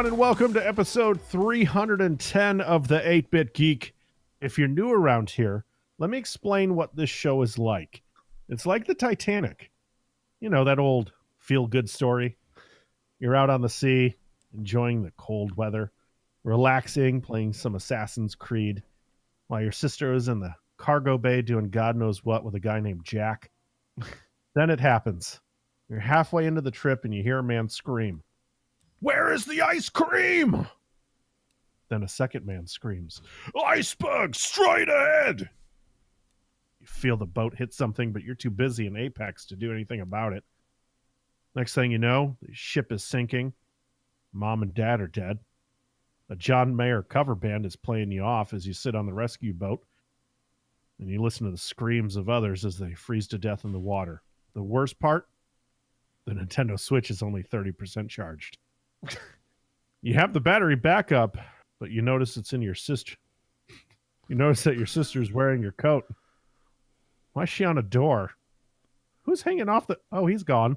everyone, and welcome to episode 310 of the 8-Bit Geek. If you're new around here, let me explain what this show is like. It's like the Titanic. You know, that old feel-good story. You're out on the sea, enjoying the cold weather, relaxing, playing some Assassin's Creed, while your sister is in the cargo bay doing God knows what with a guy named Jack. Then it happens. You're halfway into the trip and you hear a man scream, "Where is the ice cream?" Then a second man screams, "Iceberg, straight ahead!" You feel the boat hit something, but you're too busy in Apex to do anything about it. Next thing you know, the ship is sinking. Mom and Dad are dead. A John Mayer cover band is playing you off as you sit on the rescue boat, and you listen to the screams of others as they freeze to death in the water. The worst part? The Nintendo Switch is only 30% charged. You have the battery backup, but you notice it's in your sister. You notice that your sister's wearing your coat. Why is she on a door? Who's hanging off the... Oh, he's gone.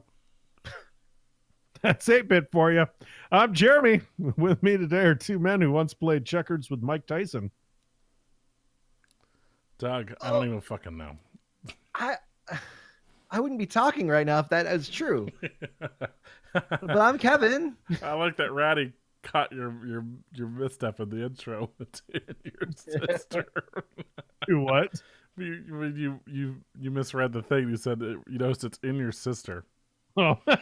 That's 8-Bit for you. I'm Jeremy. With me today are two men who once played checkers with Mike Tyson. Doug, I don't even fucking know. I wouldn't be talking right now if that is true. But I'm Kevin. I like that Ratty caught your misstep in the intro to your sister. Do what? You misread the thing. You said that, you noticed it's in your sister. Oh. Damn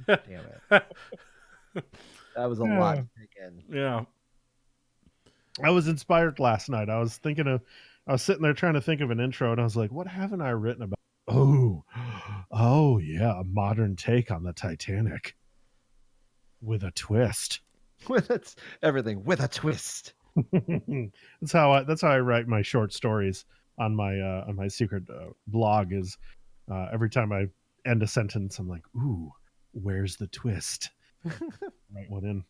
it. That was a lot to take in. Yeah. I was inspired last night. I was sitting there trying to think of an intro, and I was like, what haven't I written about? Oh yeah, a modern take on the Titanic with a twist. Everything with a twist. That's how I write my short stories on my secret blog. Is every time I end a sentence, I'm like, ooh, where's the twist? Write one in.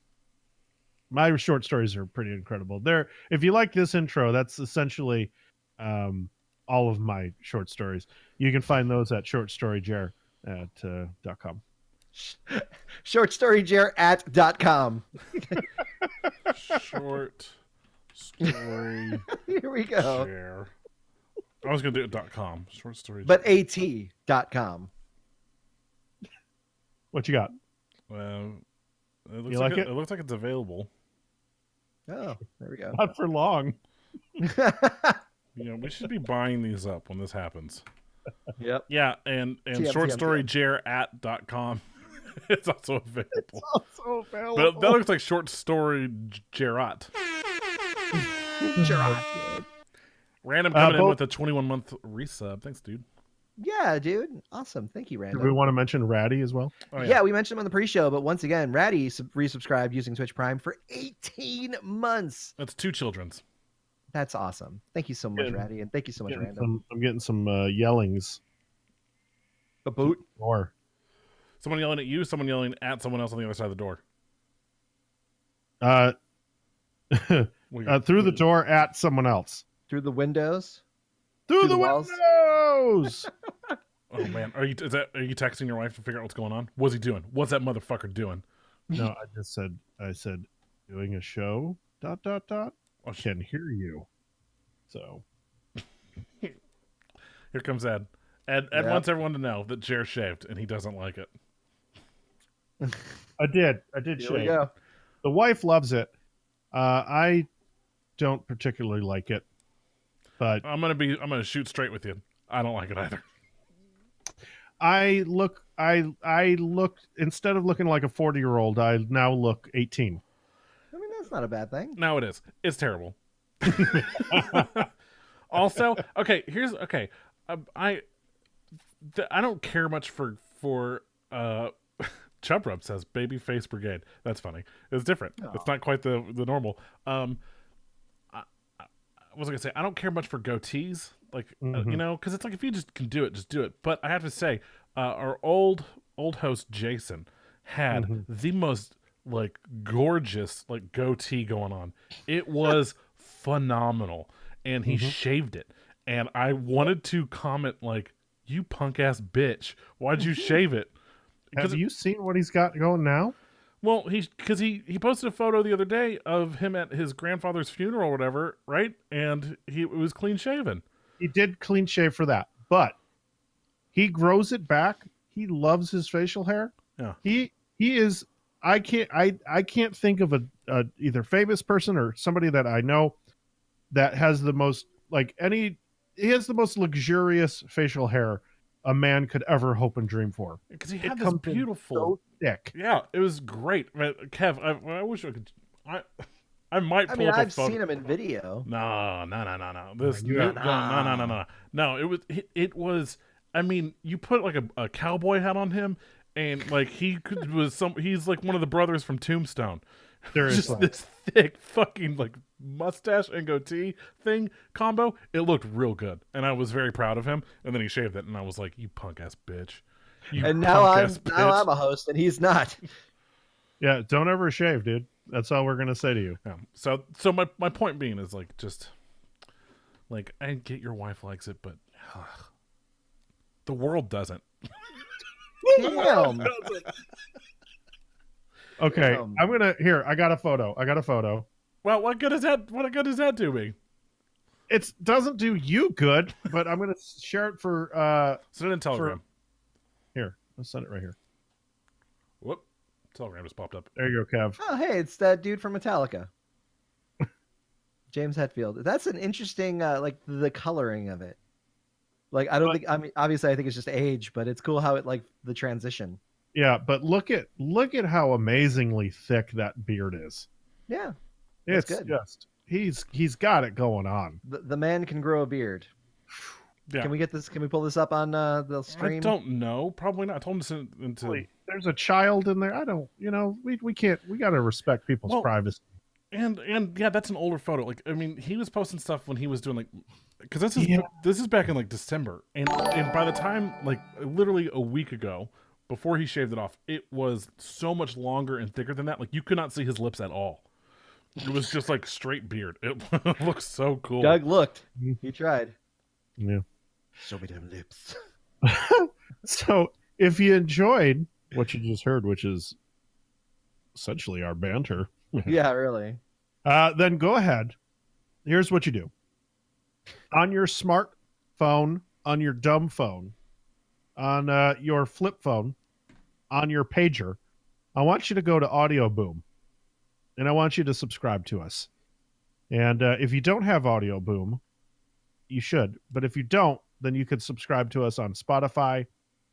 My short stories are pretty incredible. If you like this intro, that's essentially all of my short stories. You can find those at shortstoryjar at .com. Shortstoryjar@.com. Short story. Here we go. Share. I was gonna do it .com. Short story. But at.com. What you got? Well, it looks You like like it? It looks like it's available. Oh, there we go. Not for long. You know, we should be buying these up when this happens. Yep. Yeah, and shortstoryjar@.com. It's also available. It's also available. But that looks like short story Jarrot. Gerard. Random coming in with a 21-month resub. Thanks, dude. Yeah, dude. Awesome. Thank you, Random. Do we want to mention Ratty as well? Oh, yeah, we mentioned him on the pre-show, but once again, Ratty resubscribed using Twitch Prime for 18 months. That's two children's. That's awesome. Thank you so much, Ratty, and thank you so much, Random. I'm getting some yellings. A boot? Or Someone yelling at you, someone yelling at someone else on the other side of the door. through the door at someone else. Through the windows? Through the walls? windows! Oh man, are you texting your wife to figure out what's going on? What's he doing? What's that motherfucker doing? No, I said doing a show, ... I can hear you. So Here comes Ed. Ed wants everyone to know that Jer shaved and he doesn't like it. I did Here shave. we go. The wife loves it. I don't particularly like it, but I'm gonna shoot straight with you. I don't like it either. I look instead of looking like a 40-year-old, I now look 18. I mean, that's not a bad thing. No, it is. It's terrible. Also, I don't care much for Chub Rub says Babyface Brigade. That's funny. It's different. Oh. It's not quite the normal. I was gonna say I don't care much for goatees, like you know, because it's like if you just can do it, just do it. But I have to say, our old host Jason had the most like gorgeous like goatee going on. It was phenomenal, and he shaved it. And I wanted to comment like, "You punk ass bitch! Why'd you shave it?" Have you seen what he's got going now? Well, because he posted a photo the other day of him at his grandfather's funeral or whatever, right? And he was clean shaven. He did clean shave for that, but he grows it back. He loves his facial hair. Yeah. He is. I can't think of a either famous person or somebody that I know that has the most he has the most luxurious facial hair a man could ever hope and dream for. Because he had this beautiful, so thick. Yeah, it was great. Kev, I wish I could. I might pull up a I've photo. seen him in video. No. This No. No, it was. I mean, you put like a cowboy hat on him, and like he's like one of the brothers from Tombstone. Just this thick fucking like mustache and goatee thing combo. It looked real good, and I was very proud of him. And then he shaved it, and I was like, "You punk ass bitch!" And now I'm a host, and he's not. Yeah, don't ever shave, dude. That's all we're gonna say to you. Yeah. So my point being is like just like I get your wife likes it, but the world doesn't. Damn. Okay, I'm gonna I got a photo. Well, what good is that? What good does that do me? It doesn't do you good, but I'm gonna share it for. Send it in Telegram. Here, let's send it right here. Whoop! Telegram just popped up. There you go, Kev. Oh, hey, it's that dude from Metallica, James Hetfield. That's an interesting, like the coloring of it. Like I don't think. I mean, obviously, I think it's just age, but it's cool how it like the transition. Yeah, but look at how amazingly thick that beard is. Yeah, it's good. Just he's got it going on. The man can grow a beard. Yeah. Can we get this? Can we pull this up on the stream? I don't know. Probably not. I told him to send it into. Wait, there's a child in there. I don't. We can't. We got to respect people's privacy. And yeah, that's an older photo. Like I mean, he was posting stuff when he was doing like, because this is back in like December, and by the time like literally a week ago, before he shaved it off, it was so much longer and thicker than that. Like you could not see his lips at all. It was just like straight beard. It looks so cool. Doug looked. He tried. Yeah. Show me them lips. So if you enjoyed what you just heard, which is essentially our banter. Yeah, really. Then go ahead. Here's what you do. On your smartphone, on your dumb phone, on your flip phone, on your pager, I want you to go to Audio Boom, and I want you to subscribe to us. And if you don't have Audio Boom, you should. But if you don't, then you could subscribe to us on Spotify,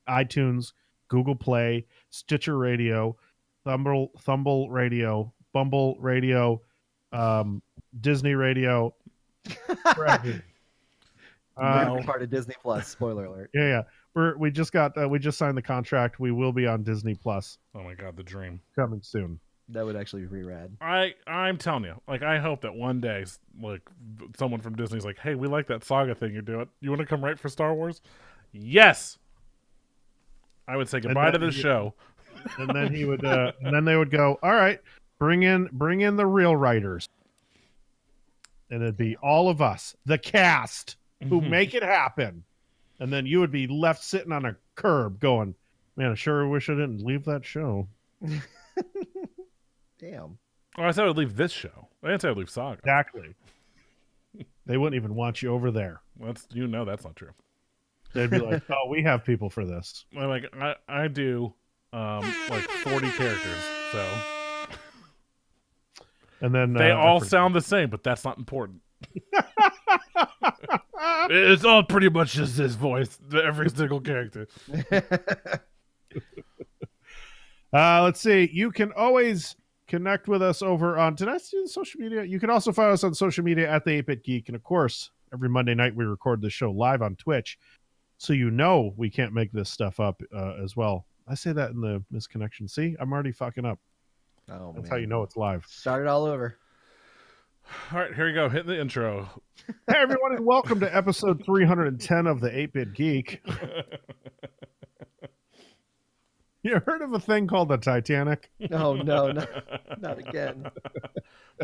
iTunes, Google Play, Stitcher Radio, Thumble Radio, Bumble Radio, Disney Radio. Part of Disney Plus. Spoiler alert. Yeah. We just signed the contract. We will be on Disney Plus. Oh my god, the dream Coming soon. That would actually be rad. I'm telling you, like I hope that one day, like someone from Disney's like, "Hey, we like that saga thing you're doing. You want to come write for Star Wars?" Yes. I would say goodbye to the show. And then he would, and then they would go, "All right, bring in the real writers," and it'd be all of us, the cast, who make it happen. And then you would be left sitting on a curb, going, "Man, I sure wish I didn't leave that show." Damn. Oh, I said I would leave this show. I didn't say I'd leave Saga. Exactly. They wouldn't even want you over there. That's not true. They'd be like, "Oh, we have people for this." Like I do, like 40 characters, so. And then they all sound the same, but that's not important. It's all pretty much just his voice, every single character. Let's see. You can always connect with us over on, did I see the social media? You can also follow us on social media at the 8-Bit Geek. And of course, every Monday night we record this show live on Twitch. So we can't make this stuff up as well. I say that in the misconnection. See, I'm already fucking up. Oh, That's man. how you know it's live. Start it all over. All right, here we go. Hit the intro. Hey, everyone, and welcome to episode 310 of the 8-Bit Geek. You heard of a thing called the Titanic? No, not again.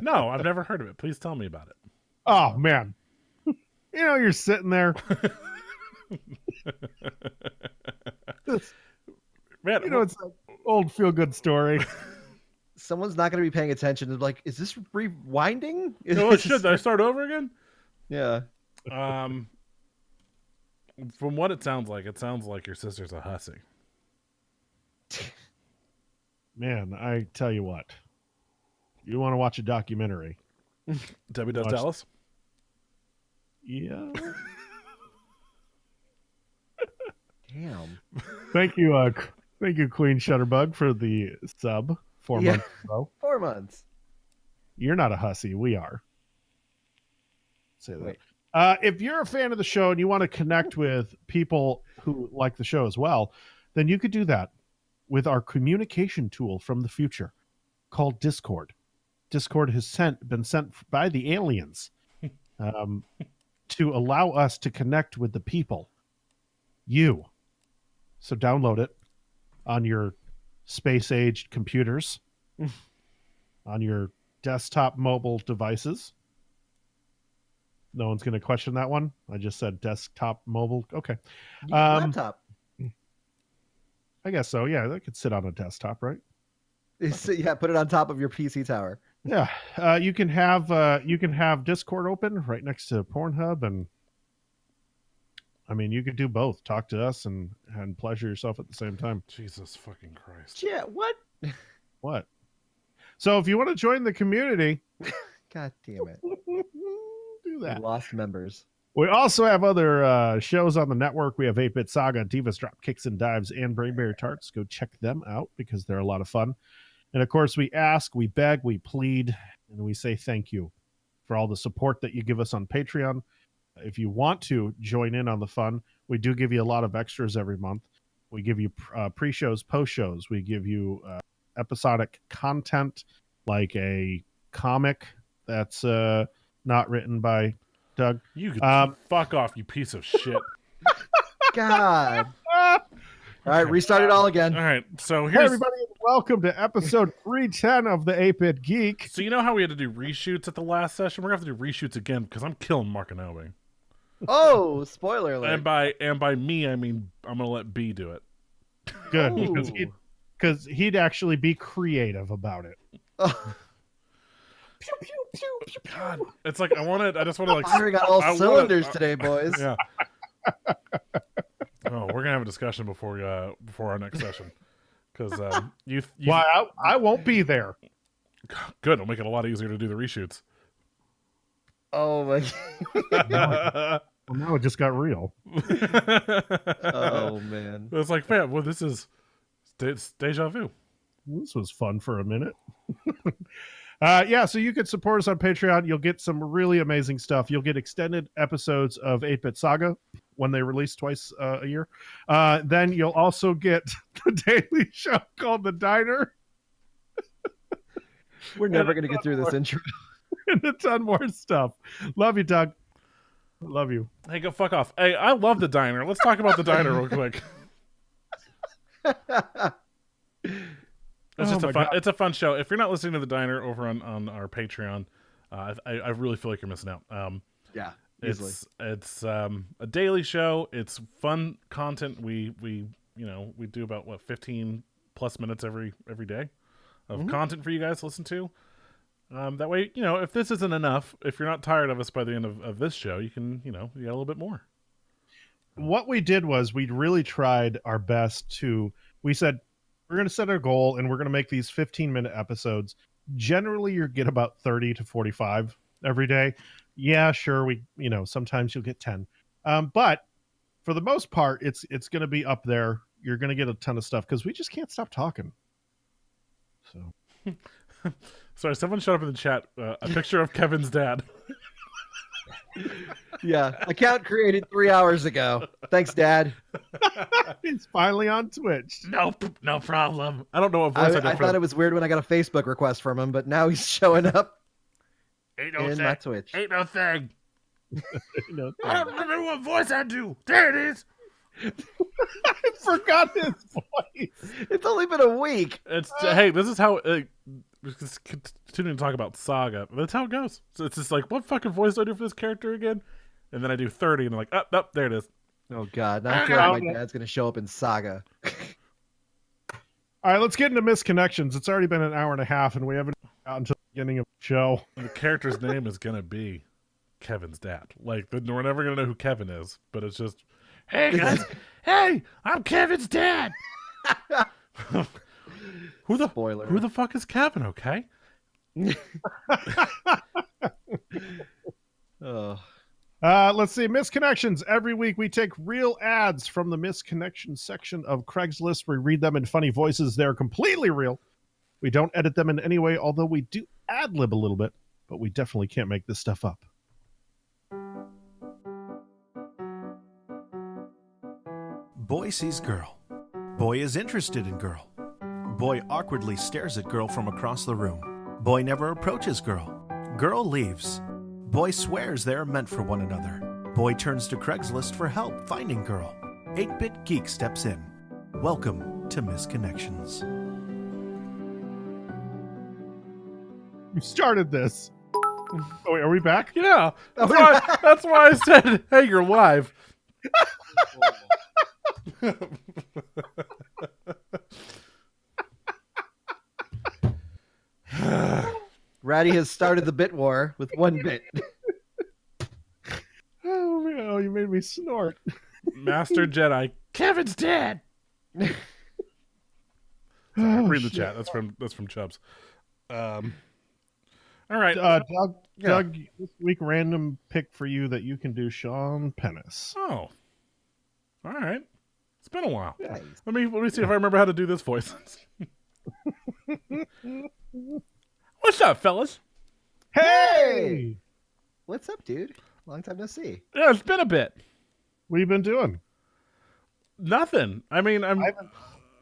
No, I've never heard of it. Please tell me about it. Oh, man. You're sitting there. Man, You know, it's an old feel-good story. Someone's not going to be paying attention. They're like, is this rewinding? oh shit! Did I start over again? Yeah. From what it sounds like your sister's a hussy. Man, I tell you what. You want to watch a documentary? Debbie Does Watch- Dallas. Yeah. Damn. Thank you, Queen Shutterbug, for the sub 4 Yeah. months ago. 4 months. You're not a hussy. We are. Say that. Wait. If you're a fan of the show and you want to connect with people who like the show as well, then you could do that with our communication tool from the future called Discord. Discord has been sent by the aliens to allow us to connect with the people. You. So download it on your space-aged computers, on your desktop mobile devices. No one's going to question that one. I just said desktop mobile. Okay. Laptop. I guess so. Yeah, that could sit on a desktop, right? Yeah, put it on top of your PC tower. Yeah. You can have Discord open right next to Pornhub, and I mean, you could do both. Talk to us and pleasure yourself at the same time. Jesus fucking Christ. Yeah, what? What? So if you want to join the community, God damn it. do We that. lost members. We also have other shows on the network. We have 8-Bit Saga, Divas Drop Kicks and Dives, and Brainberry Tarts. Go check them out because they're a lot of fun. And of course, we ask, we beg, we plead, and we say thank you for all the support that you give us on Patreon. If you want to join in on the fun, we do give you a lot of extras every month. We give you pre-shows, post-shows. We give you episodic content like a comic that's not written by Doug. You could fuck off, you piece of shit. God. All right, restart it all again. All right, so Hey, here's everybody, and welcome to episode 310 of the 8-Bit Geek. so you know how we had to do reshoots at the last session? We're gonna have to do reshoots again because I'm killing Mark and Obi. Oh, spoiler alert. And by me I mean I'm gonna let B do it. Good, Ooh. because he'd actually be creative about it. Oh. God, it's like I just want to like Firing on all I wanna- cylinders today, boys. Yeah. Oh, we're gonna have a discussion before our next session because you Why, I won't be there. good. It'll make it a lot easier to do the reshoots. Oh my Well, now it just got real. Oh man. It's like, man, well, this is it's deja vu. This was fun for a minute. Yeah, so you could support us on Patreon. You'll get some really amazing stuff. You'll get extended episodes of 8-Bit Saga when they release twice a year. Then you'll also get the daily show called The Diner We're never gonna get through this intro. and a ton more stuff. Love you, Doug. Love you. Hey, go fuck off. Hey, I love the diner. Let's talk about the diner real quick. It's Oh just my a fun. God. It's a fun show. If you're not listening to the diner over on our Patreon, I really feel like you're missing out. Yeah, easily. It's a daily show. It's fun content. We do about 15 plus minutes every day of content for you guys to listen to. That way, if this isn't enough, if you're not tired of us by the end of this show, you can you got a little bit more. What we did was we really tried our best we said we're going to set our goal and we're going to make these 15-minute episodes. Generally, you get about 30 to 45 every day. Yeah, sure. Sometimes you'll get 10. But for the most part, it's going to be up there. You're going to get a ton of stuff because we just can't stop talking. So Sorry, someone showed up in the chat a picture of Kevin's dad. Yeah, account created 3 hours ago. Thanks, Dad. he's finally on Twitch. Nope, no problem. I don't know what voice I, I thought it was weird when I got a Facebook request from him, but now he's showing up ain't in my Twitch. Ain't no thing. No, I don't remember what voice I do. There it is. I forgot his voice. It's only been a week. It's hey, this is how. Just continuing to talk about Saga. That's how it goes. So it's just like, what fucking voice do I do for this character again? And then I do 30, and I'm like, there it is. Oh God! Now I feel like my dad's gonna show up in Saga. All right, let's get into misconnections. It's already been an hour and a half, and we haven't gotten to the beginning of the show. And the character's name is gonna be Kevin's dad. Like we're never gonna know who Kevin is, but it's just, hey guys, hey, I'm Kevin's dad. Spoiler. Who the fuck is Kevin? Okay. Oh. Let's see. Misconnections. Every week we take real ads from the misconnection section of Craigslist. We read them in funny voices. They're completely real. We don't edit them in any way, although we do ad-lib a little bit, but we definitely can't make this stuff up. Boy sees girl. Boy is interested in girl. Boy awkwardly stares at girl from across the room. Boy never approaches girl. Girl leaves. Boy swears they are meant for one another. Boy turns to Craigslist for help finding girl. 8-Bit Geek steps in. Welcome to Misconnections. You started this. Oh, wait, are we back? Yeah. That's why I said, hey, you're live. Ratty has started the bit war with 1 bit. Oh, man. Oh, you made me snort. Master Jedi, Kevin's dead. Oh, Read the shit. chat. That's from Chubbs. All right. Doug, this week random pick for you that you can do Sean Pennis. Oh. All right. It's been a while. Nice. Let me see if I remember how to do this voice. What's up, fellas? Hey! What's up, dude? Long time no see. Yeah, it's been a bit. What have you been doing? Nothing. I mean, I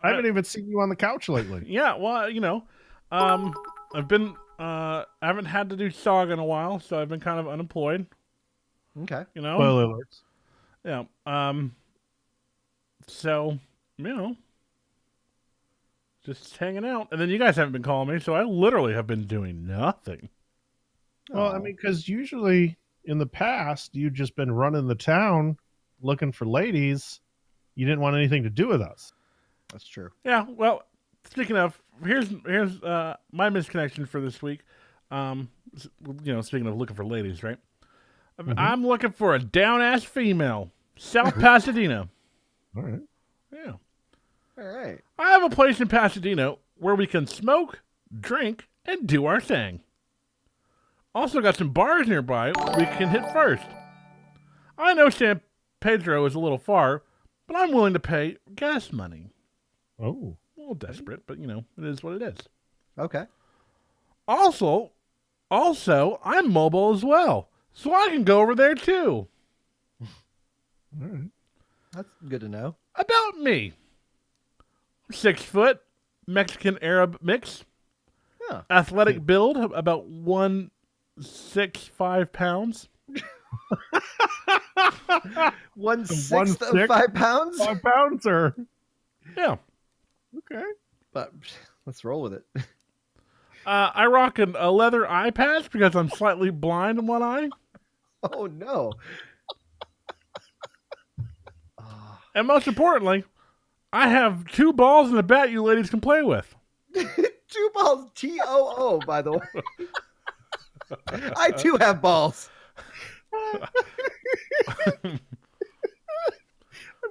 haven't even seen you on the couch lately. yeah. Well, I've been I haven't had to do SOG in a while, so I've been kind of unemployed. Okay. You know. Spoiler alerts. Yeah. So just hanging out, and then you guys haven't been calling me, so I literally have been doing nothing. Well, I mean, because usually in the past, you've just been running the town looking for ladies. You didn't want anything to do with us. That's true. Yeah. Well, speaking of, here's my misconnection for this week. Speaking of looking for ladies, right? I'm looking for a down ass female, South Pasadena. All right. Yeah. All right. I have a place in Pasadena where we can smoke, drink, and do our thing. Also got some bars nearby we can hit first. I know San Pedro is a little far, but I'm willing to pay gas money. Oh. A little desperate, but it is what it is. Okay. Also, I'm mobile as well, so I can go over there too. All right. That's good to know. About me. 6 foot, Mexican Arab mix. Yeah. Athletic build, about 165 pounds. 1/6 of 1/6? 5 pounds? 5 pounds or? Yeah. Okay. But let's roll with it. I rock a leather eye patch because I'm slightly blind in one eye. Oh, no. Oh. And most importantly, I have 2 balls and a bat you ladies can play with. 2 balls, TOO, by the way. I too have balls. I've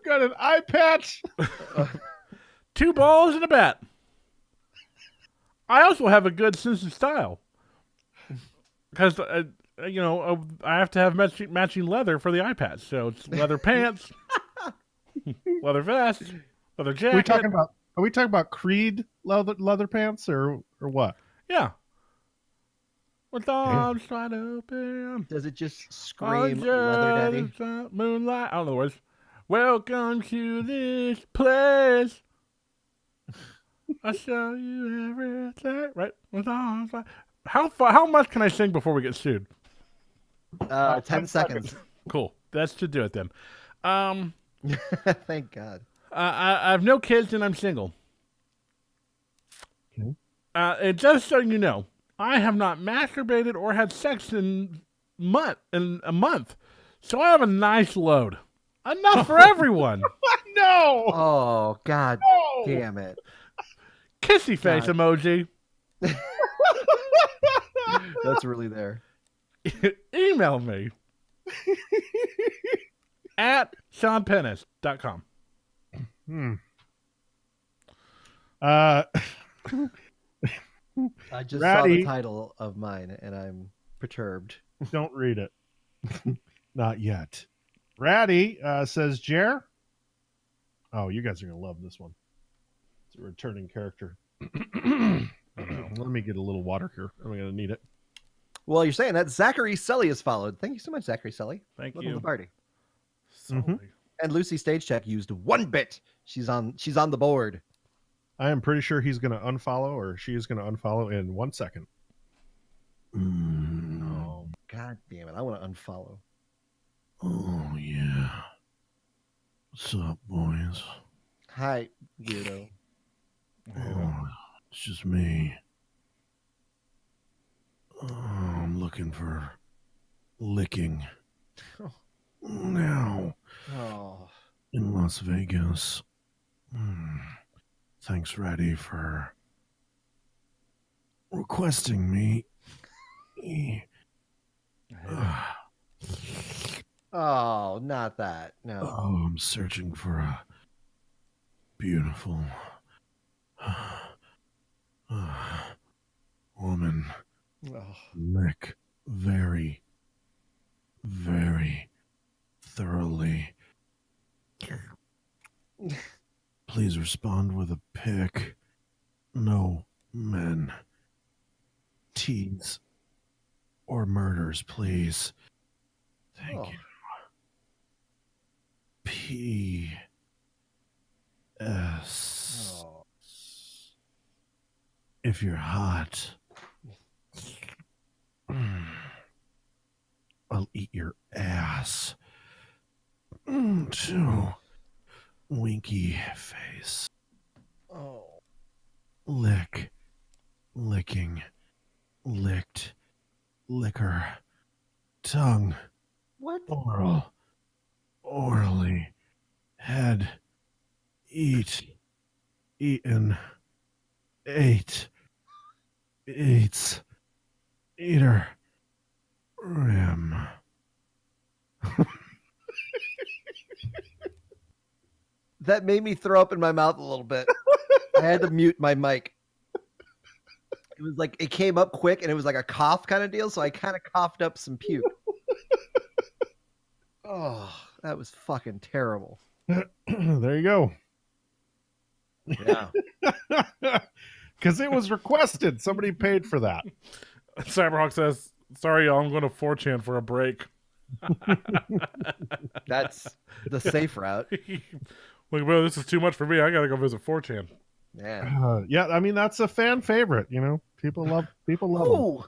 got an eye patch. 2 balls and a bat. I also have a good sense of style. Because, I have to have matching leather for the eye patch. So it's leather pants, leather vest, leather jacket. Are we talking about Creed leather pants or what? Yeah. With arms wide open. Does it just scream leather daddy? Moonlight. I don't know the words. Welcome to this place. I show you everything. Right? With arms wide. How much can I sing before we get sued? 10 seconds. Cool. That should do it then. Thank God. I have no kids and I'm single. Okay. And just so you know, I have not masturbated or had sex in a month. So I have a nice load. Enough for everyone. No. Oh, God No. damn it. Kissy face God. emoji. That's really there. Email me at SeanPennis.com. I just saw Ratty. the title of mine, and I'm perturbed. Don't read it. Not yet. Ratty says, Jer. Oh, you guys are going to love this one. It's a returning character. Let me get a little water here. I'm going to need it. Well, you're saying that Zachary Sully is followed. Thank you so much, Zachary Sully. Thank Welcome to you. the party. Sully. And Lucy Stage Check used 1 bit. She's on the board. I am pretty sure he's going to unfollow, or she is going to unfollow in 1 second. Oh, God damn it. I want to unfollow. Oh, yeah. What's up, boys? Hi, weirdo. Oh, it's just me. Oh, I'm looking for licking. Now, Oh. in Las Vegas. Thanks, Ratty, for requesting me. Oh, not that. No. Oh, I'm searching for a beautiful woman. Oh. Lick very, very thoroughly. Please respond with a pic. No men. Teens or murders, please. Thank Oh. you. P.S. Oh. If you're hot, I'll eat your ass. Too. Winky face. Oh. Lick. Licking. Licked. Liquor. Tongue. What? Oral. Orally. Head. Eat. Eaten. Ate. Eats. Eater. Rim. That made me throw up in my mouth a little bit. I had to mute my mic. It was like it came up quick and it was like a cough kind of deal, so I kind of coughed up some puke. Oh, that was fucking terrible. There you go. Yeah. Because it was requested. Somebody paid for that. Cyberhawk says, sorry, y'all, I'm going to 4chan for a break. That's the safe route. Like, bro, this is too much for me. I got to go visit 4chan. Yeah. Yeah, I mean, that's a fan favorite. You know, people love them. Oh,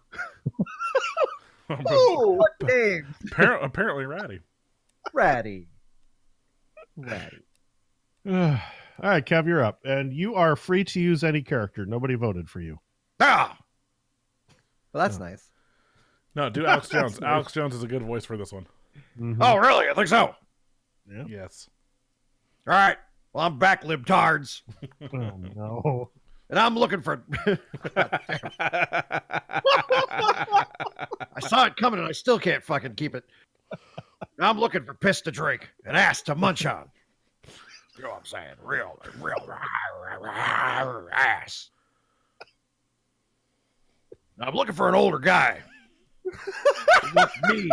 oh, what name? Apparently ratty. Ratty. All right, Kev, you're up. And you are free to use any character. Nobody voted for you. Ah! Well, that's nice. No, do Alex Jones. nice. Alex Jones is a good voice for this one. Mhm. Oh, really? I think so. Yeah. Yes. All right. Well, I'm back, libtards. Oh, no. And I'm looking for. I saw it coming and I still can't fucking keep it. I'm looking for piss to drink and ass to munch on. You know what I'm saying? Real ass. I'm looking for an older guy. Who wants me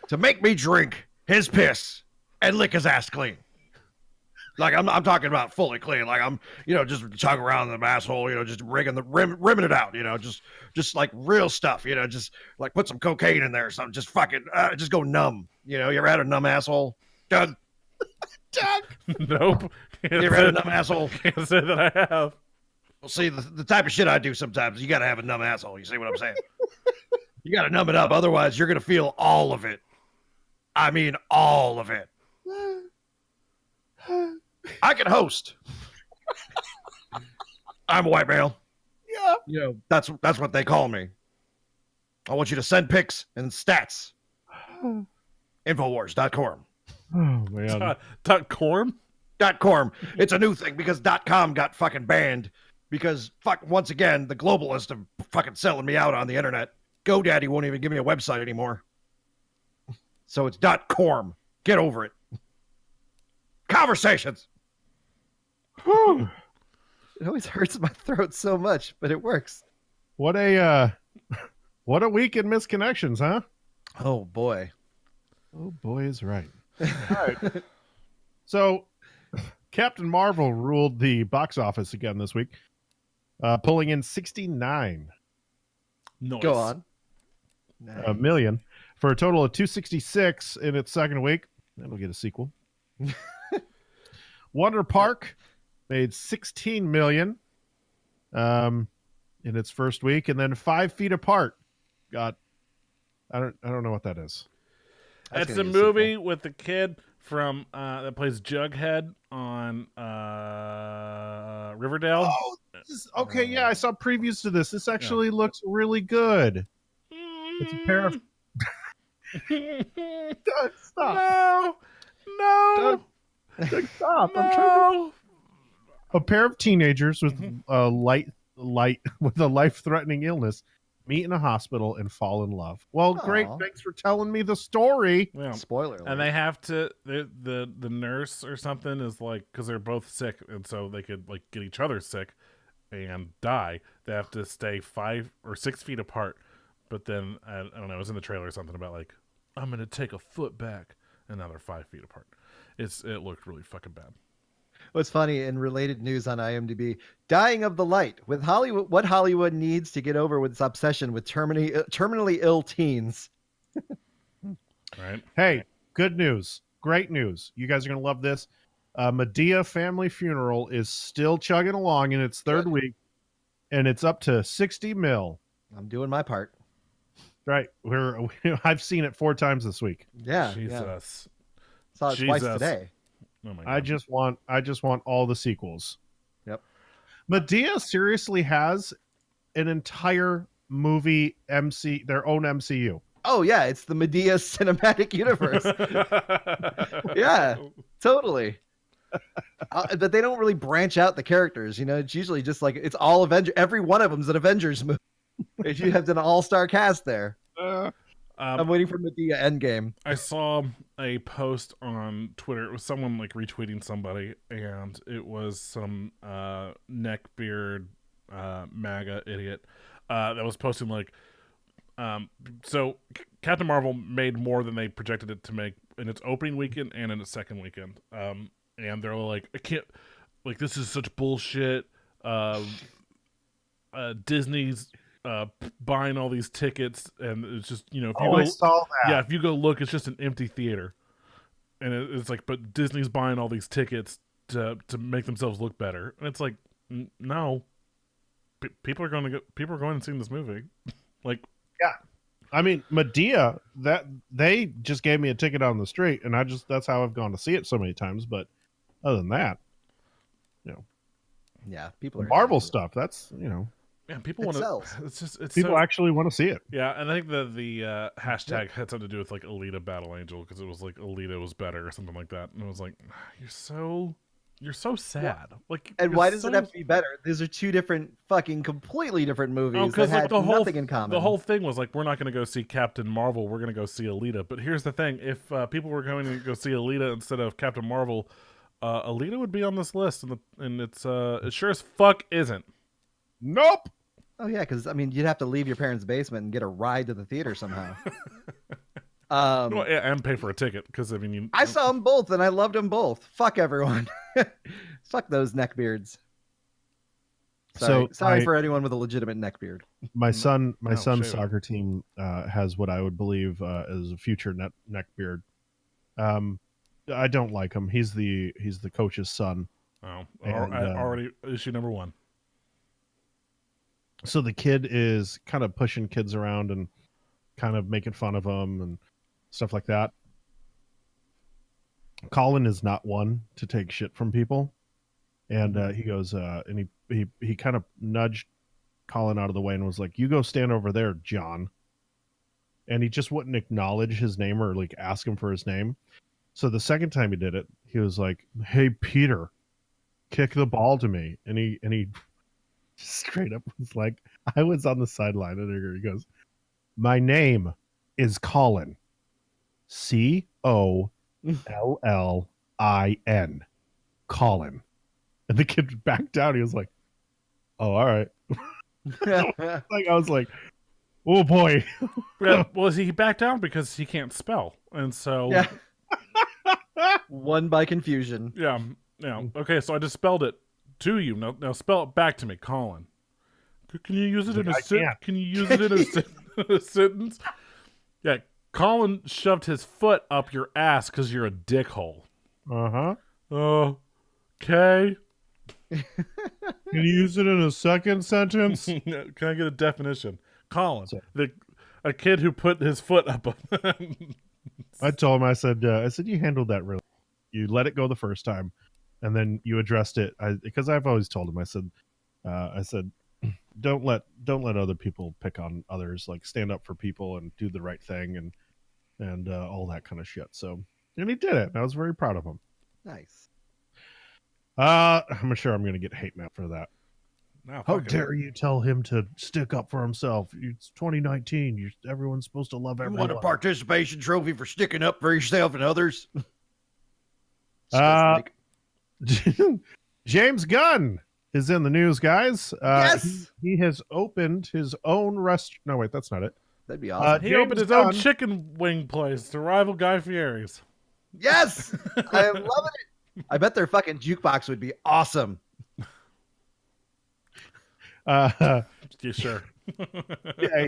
to make me drink his piss and lick his ass clean. Like I'm talking about fully clean. Like I'm, just tug around the asshole, just rimming it out, just like real stuff, just like put some cocaine in there or something. Just fucking, just go numb. You ever had a numb asshole, Doug? Doug? Nope. You ever had a numb asshole? Can't say that I have. Well, see, the type of shit I do sometimes, you got to have a numb asshole. You see what I'm saying? You got to numb it up. Otherwise, you're going to feel all of it. I mean, all of it. I can host. I'm a white male. Yeah. That's what they call me. I want you to send pics and stats. Infowars.com. Oh, man. Corm? .com. It's a new thing because .com got fucking banned because once again the globalists have fucking selling me out on the internet. GoDaddy won't even give me a website anymore. So it's .com. Get over it. Conversations. It always hurts my throat so much, but it works. What a week in misconnections, huh? Oh boy. Oh boy is right. All right. So Captain Marvel ruled the box office again this week, pulling in 69 Noise. Go on. million for a total of 266 in its second week. That'll get a sequel. Wonder Park made 16 million in its first week, and then 5 Feet Apart got I don't know what that is. It's a movie with the kid from that plays Jughead on Riverdale. Oh, okay, yeah, I saw previews to this. This actually looks really good. It's a pair of Doug, stop. No. Doug, stop. I'm trying to... A pair of teenagers with a with a life-threatening illness meet in a hospital and fall in love. Well, great. Aw. Thanks for telling me the story. Yeah. Spoiler alert. And they have to the nurse or something is like, because they're both sick, and so they could like get each other sick and die. They have to stay 5 or 6 feet apart. But then I don't know, it was in the trailer or something about like, I'm gonna take a foot back, and now they're 5 feet apart. It looked really fucking bad. What's funny, in related news on IMDb, Dying of the Light, with Hollywood, what Hollywood needs to get over with its obsession with terminally ill teens. Right? Hey, good news. Great news. You guys are going to love this. Medea Family Funeral is still chugging along in its third week, and it's up to 60 mil. I'm doing my part. Right. I've seen it 4 times this week. Yeah. Jesus. Saw it twice Jesus. today. Oh my God. I just want all the sequels. Yep. Medea seriously has an entire movie their own MCU. Oh yeah, it's the Medea cinematic universe. Yeah, totally. But they don't really branch out the characters, you know. It's usually just like it's all Avengers. Every one of them's an Avengers movie. If you have an all-star cast there, I'm waiting for Medea Endgame. I saw a post on Twitter. It was someone like retweeting somebody, and it was some neckbeard MAGA idiot that was posting like, so Captain Marvel made more than they projected it to make in its opening weekend and in its second weekend. And they're like, I can't, like, this is such bullshit. Disney's buying all these tickets, and it's just, you know, if you I saw that. yeah, if you go look, it's just an empty theater, and it's like, but Disney's buying all these tickets to make themselves look better, and it's like, no, people are going and seeing this movie, like, yeah. I mean, Medea, that they just gave me a ticket on the street, and that's how I've gone to see it so many times. But other than that, you know, Yeah, people are Marvel stuff. That's, you know, yeah, people It want to. sells. It's people so, actually want to see it. yeah, and I think the hashtag had something to do with like Alita Battle Angel, because it was like Alita was better or something like that, and it was like, you're so sad. Like, And you're why does so... it have to be better? These are two different, fucking completely different movies that because had like the whole nothing in common. The whole thing was like, we're not going to go see Captain Marvel, we're going to go see Alita. But here's the thing: if people were going to go see Alita instead of Captain Marvel, Alita would be on this list, and it's it sure as fuck isn't. Nope. Oh yeah, because I mean, you'd have to leave your parents' basement and get a ride to the theater somehow. Well, yeah, and pay for a ticket, because I mean, I saw them both and I loved them both. Fuck everyone. Fuck those neckbeards. Sorry for anyone with a legitimate neckbeard. My son's shame. soccer team has what I would believe is a future neckbeard. I don't like him. He's the coach's son. Oh, And, already issue number 1. So the kid is kind of pushing kids around and kind of making fun of them and stuff like that. Colin is not one to take shit from people. And he goes, and he kind of nudged Colin out of the way and was like, "You go stand over there, John." And he just wouldn't acknowledge his name or like ask him for his name. So the second time he did it, he was like, "Hey Peter, kick the ball to me," and he straight up was like, I was on the sideline, and he goes, "My name is Colin, Collin, Colin," and the kid backed down. He was like, "Oh, all right." Like I was like, "Oh boy." Yeah, well, he backed down because he can't spell, and so Yeah. Won by confusion. yeah. Okay, so I just spelled it to you. Now spell it back to me, Colin. Can you use it in a can't. Can you use it in a sentence? Yeah, Colin shoved his foot up your ass because you're a dickhole. Uh-huh. Okay. Can you use it in a second sentence? Can I get a definition? Colin, a kid who put his foot up. I told him, I said, you handled that really. You let it go the first time, and then you addressed it. Because I've always told him, I said, don't let other people pick on others. Like, stand up for people and do the right thing and all that kind of shit. So, and he did it. And I was very proud of him. Nice. I'm sure I'm going to get hate mail for that. No, How dare you tell him to stick up for himself? It's 2019. Everyone's supposed to love You everyone. want a participation trophy for sticking up for yourself and others? James Gunn is in the news, guys. Yes! He has opened his own restaurant. No, wait, that's not it. That'd be awesome. He James opened his Gunn- own chicken wing place to rival Guy Fieri's. Yes! I am loving it. I bet their fucking jukebox would be awesome. Yeah, sure. Yeah.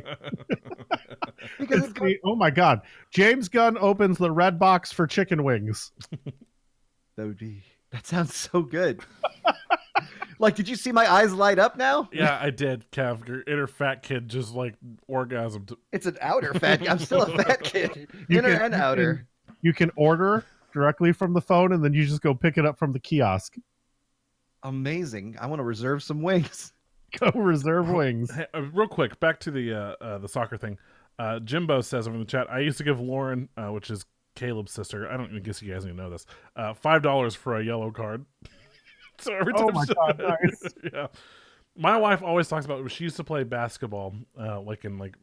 Because it's going... Oh my God. James Gunn opens the Red Box for chicken wings. That sounds so good. Like, did you see my eyes light up now? Yeah, I did, Kev. Your inner fat kid just like orgasmed. It's an outer fat. I'm still a fat kid. Inner and outer. You can order directly from the phone, and then you just go pick it up from the kiosk. Amazing. I want to reserve some wings. Go reserve wings. Hey, real quick, back to the soccer thing. Jimbo says over in the chat, I used to give Lauren, which is Caleb's sister, I don't even guess you guys even know this, $5 for a yellow card. So every time God, nice. Yeah. My wife always talks about, she used to play basketball, like in like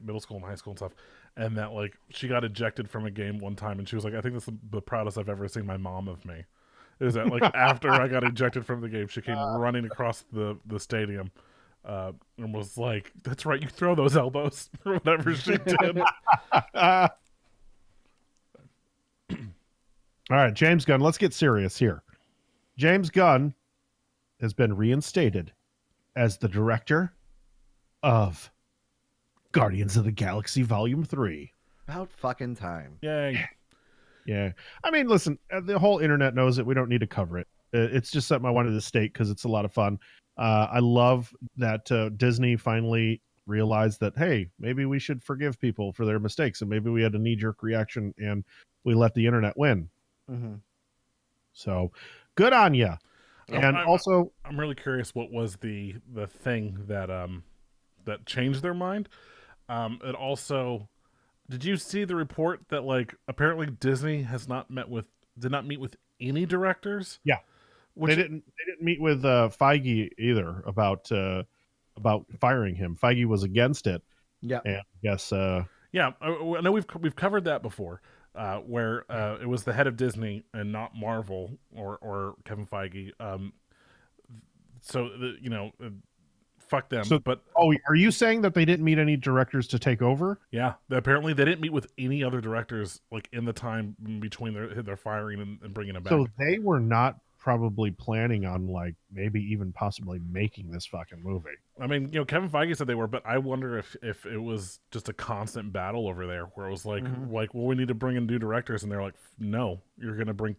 middle school and high school and stuff, and that like she got ejected from a game one time, and she was like, I think that's the proudest I've ever seen my mom of me. Is that like after I got ejected from the game, she came running across the stadium and was like, "That's right, you throw those elbows," or whatever she did. All right, James Gunn, let's get serious here. James Gunn has been reinstated as the director of Guardians of the Galaxy Volume 3. About fucking time. Yay. Yeah. I mean, listen, the whole internet knows it. We don't need to cover it. It's just something I wanted to state because it's a lot of fun. I love that Disney finally realized that, hey, maybe we should forgive people for their mistakes. And maybe we had a knee-jerk reaction and we let the internet win. Mm-hmm. So good on you. And also, I'm really curious what was the thing that that changed their mind. It also... Did you see the report that like apparently Disney did not meet with any directors? Yeah, they didn't meet with Feige either about firing him. Feige was against it. Yeah, and I guess yeah, I know we've covered that before, where it was the head of Disney and not Marvel or Kevin Feige. So fuck them. So, but are you saying that they didn't meet any directors to take over? Yeah, apparently they didn't meet with any other directors like in the time between their firing and bringing it back. So they were not probably planning on like maybe even possibly making this fucking movie. I mean, Kevin Feige said they were, but I wonder if it was just a constant battle over there where it was like well, we need to bring in new directors, and they're like, no, you're gonna bring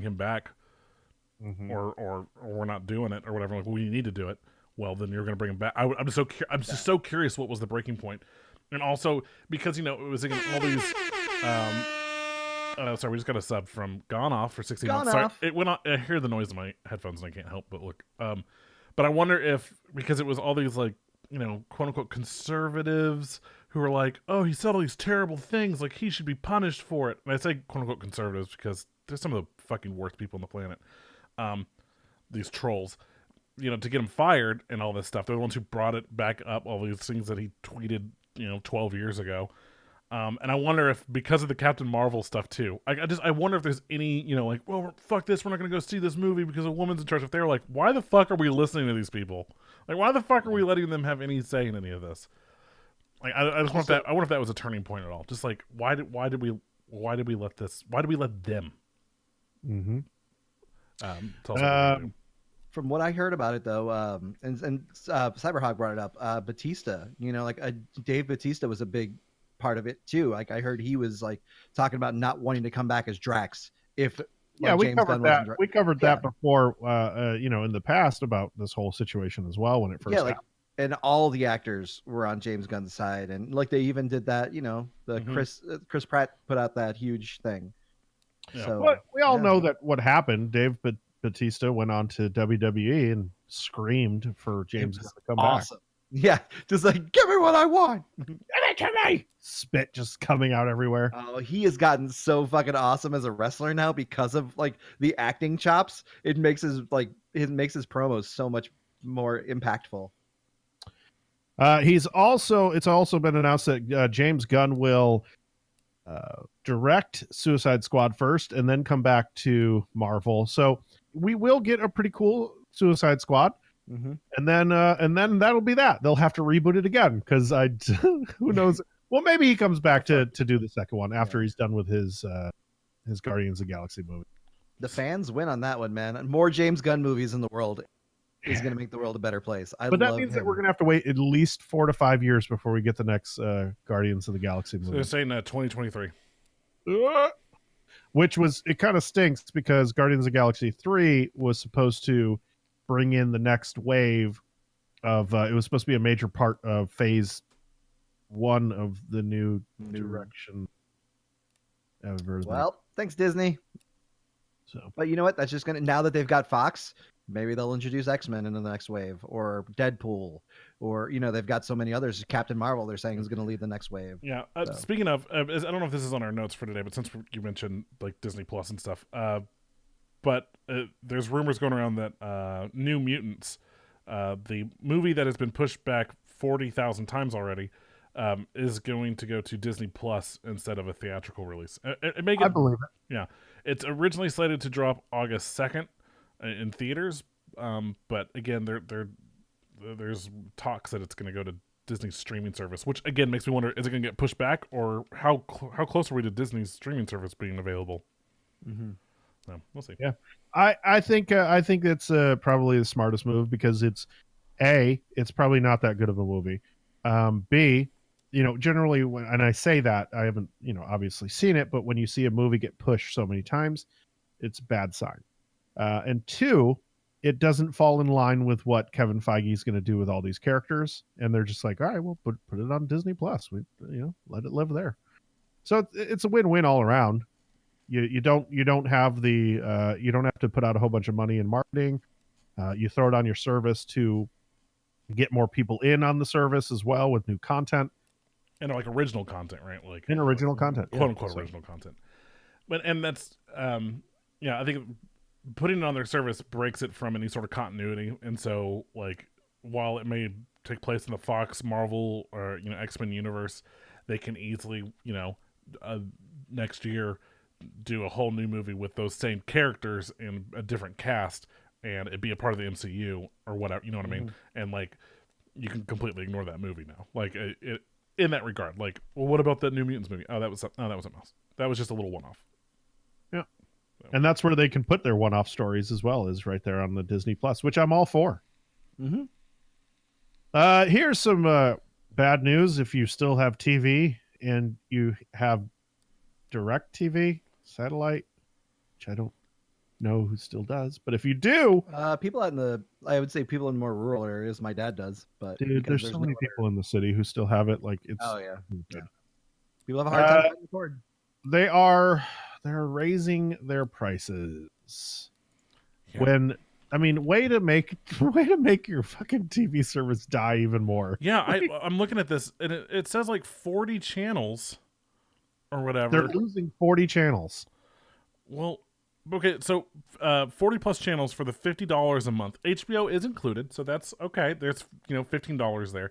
him back, or we're not doing it or whatever. Like, we need to do it. Well, then you're going to bring him back. I'm just so curious what was the breaking point. And also because it was in all these sorry, we just got a sub from Gone Off for 16 months. Sorry, it went on. I hear the noise in my headphones and I can't help but look. But I wonder if because it was all these like quote unquote conservatives who are like, oh, he said all these terrible things, like he should be punished for it. And I say quote unquote conservatives because they're some of the fucking worst people on the planet. These trolls, to get him fired and all this stuff. They're the ones who brought it back up, all these things that he tweeted, 12 years ago. And I wonder if, because of the Captain Marvel stuff too, I wonder if there's any, like, well, fuck this, we're not going to go see this movie because a woman's in charge. If they're like, why the fuck are we listening to these people? Like, why the fuck are we letting them have any say in any of this? Like, I just want that. I wonder if that was a turning point at all. Just like, why did we let them? Mm-hmm. Tell us what we do. From what I heard about it, though, and Cyberhawk brought it up, Batista, Dave Batista was a big part of it too. Like, I heard he was like talking about not wanting to come back as Drax if we covered that. We covered that before, in the past about this whole situation as well when it first happened. And all the actors were on James Gunn's side, and like they even did that. Chris Pratt put out that huge thing. Yeah. So but we all know that what happened. Dave Batista went on to WWE and screamed for James Gunn to come back. Yeah, just like, give me what I want. Give it to me. Spit just coming out everywhere. Oh, he has gotten so fucking awesome as a wrestler now because of like the acting chops. It makes his promos so much more impactful. It's also been announced that James Gunn will direct Suicide Squad first and then come back to Marvel. So we will get a pretty cool Suicide Squad. Mm-hmm. And then that'll be that. They'll have to reboot it again because who knows? Well, maybe he comes back to do the second one after he's done with his Guardians of the Galaxy movie. The fans win on that one, man. More James Gunn movies in the world is going to make the world a better place. But that means that we're going to have to wait at least 4 to 5 years before we get the next Guardians of the Galaxy movie. So they're saying 2023. Which it kind of stinks because Guardians of the Galaxy 3 was supposed to bring in the next wave of it was supposed to be a major part of phase 1 of the new direction ever. Well, thanks Disney. So, but you know what? That's just now that they've got Fox, maybe they'll introduce X-Men in the next wave, or Deadpool, or they've got so many others. Captain Marvel, they're saying, is going to lead the next wave. Yeah. Speaking of, I don't know if this is on our notes for today, but since you mentioned like Disney Plus and stuff, but there's rumors going around that New Mutants, the movie that has been pushed back 40,000 times already, is going to go to Disney Plus instead of a theatrical release. I believe it. Yeah, it's originally slated to drop August 2nd in theaters, but again, there's talks that it's going to go to Disney's streaming service, which again makes me wonder: is it going to get pushed back, or how close are we to Disney's streaming service being available? Mm-hmm. So we'll see. Yeah, I think that's probably the smartest move because it's probably not that good of a movie. B, generally and I say that I haven't obviously seen it, but when you see a movie get pushed so many times, it's a bad sign. And 2, it doesn't fall in line with what Kevin Feige is going to do with all these characters, and they're just like, all right, well, put it on Disney Plus. We let it live there. So it's a win-win all around. You don't have the you don't have to put out a whole bunch of money in marketing. You throw it on your service to get more people in on the service as well with new content and like original content, right? Like original content, quote unquote original content. And that's I think putting it on their service breaks it from any sort of continuity. And so like while it may take place in the Fox, Marvel, or X-Men universe, they can easily next year do a whole new movie with those same characters in a different cast and it be a part of the MCU or whatever, you know what I mean? And like you can completely ignore that movie now. Like it in that regard. Like, well, what about that New Mutants movie? That was something else. That was just a little one-off. Yeah. So. And that's where they can put their one-off stories as well, is right there on the Disney Plus, which I'm all for. Mm-hmm. Here's some bad news if you still have TV and you have direct TV, satellite, which I don't know who still does, but if you do, people I would say people in more rural areas. My dad does, but dude, there's so many people in the city who still have it. Like it's people have a hard time finding the cord. They're raising their prices. Yeah. I mean, way to make your fucking TV service die even more. Yeah, I'm looking at this, and it says like 40 channels or whatever. They're losing 40 channels. Well, okay, so 40 plus channels for the $50 a month. HBO is included, so that's okay. There's $15 there.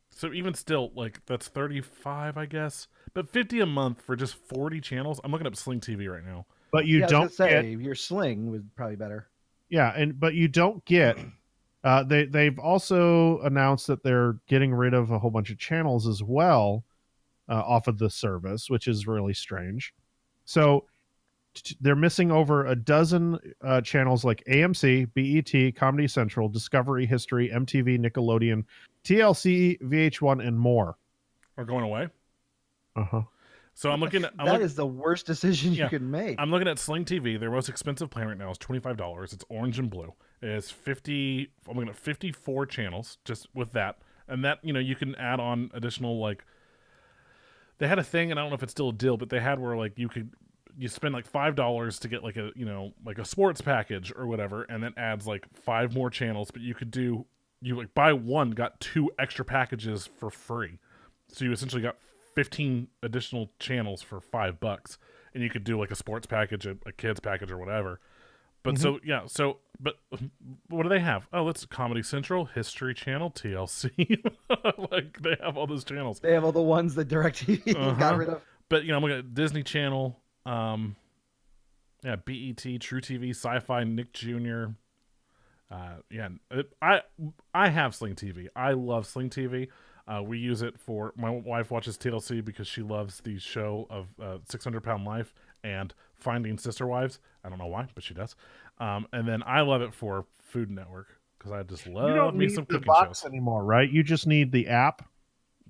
So even still, like that's 35, I guess. But 50 a month for just 40 channels. I'm looking up Sling TV right now. But you Yeah, I was don't gonna get say your Sling was probably better. yeah, but you don't get. They've also announced that they're getting rid of a whole bunch of channels as well off of the service, which is really strange. So they're missing over a dozen channels like AMC, BET, Comedy Central, Discovery, History, MTV, Nickelodeon, TLC, VH1, and more. Are going away. Uh-huh. So I'm looking at That is the worst decision Yeah. you could make. I'm looking at Sling TV. Their most expensive plan right now is $25. It's orange and blue. It's 50. I'm looking at 54 channels just with that, and that you can add on additional like. They had a thing, and I don't know if it's still a deal, but they had where like you spend like $5 to get like a like a sports package or whatever, and then adds like 5 more channels. But you like buy one, got 2 extra packages for free, so you essentially got 15 additional channels for $5, and you could do like a sports package, a kids package, or whatever. But but what do they have? Oh, it's Comedy Central, History Channel, TLC. Like they have all those channels. They have all the ones that DirecTV got rid of. But I'm looking at Disney Channel, BET, True TV, Sci-Fi, Nick Jr. I have Sling TV. I love Sling TV. We use it for my wife watches TLC because she loves the show of 600 Pound Life and Finding Sister Wives. I don't know why, but she does. And then I love it for Food Network because I just love me some the cooking box shows anymore, right? You just need the app.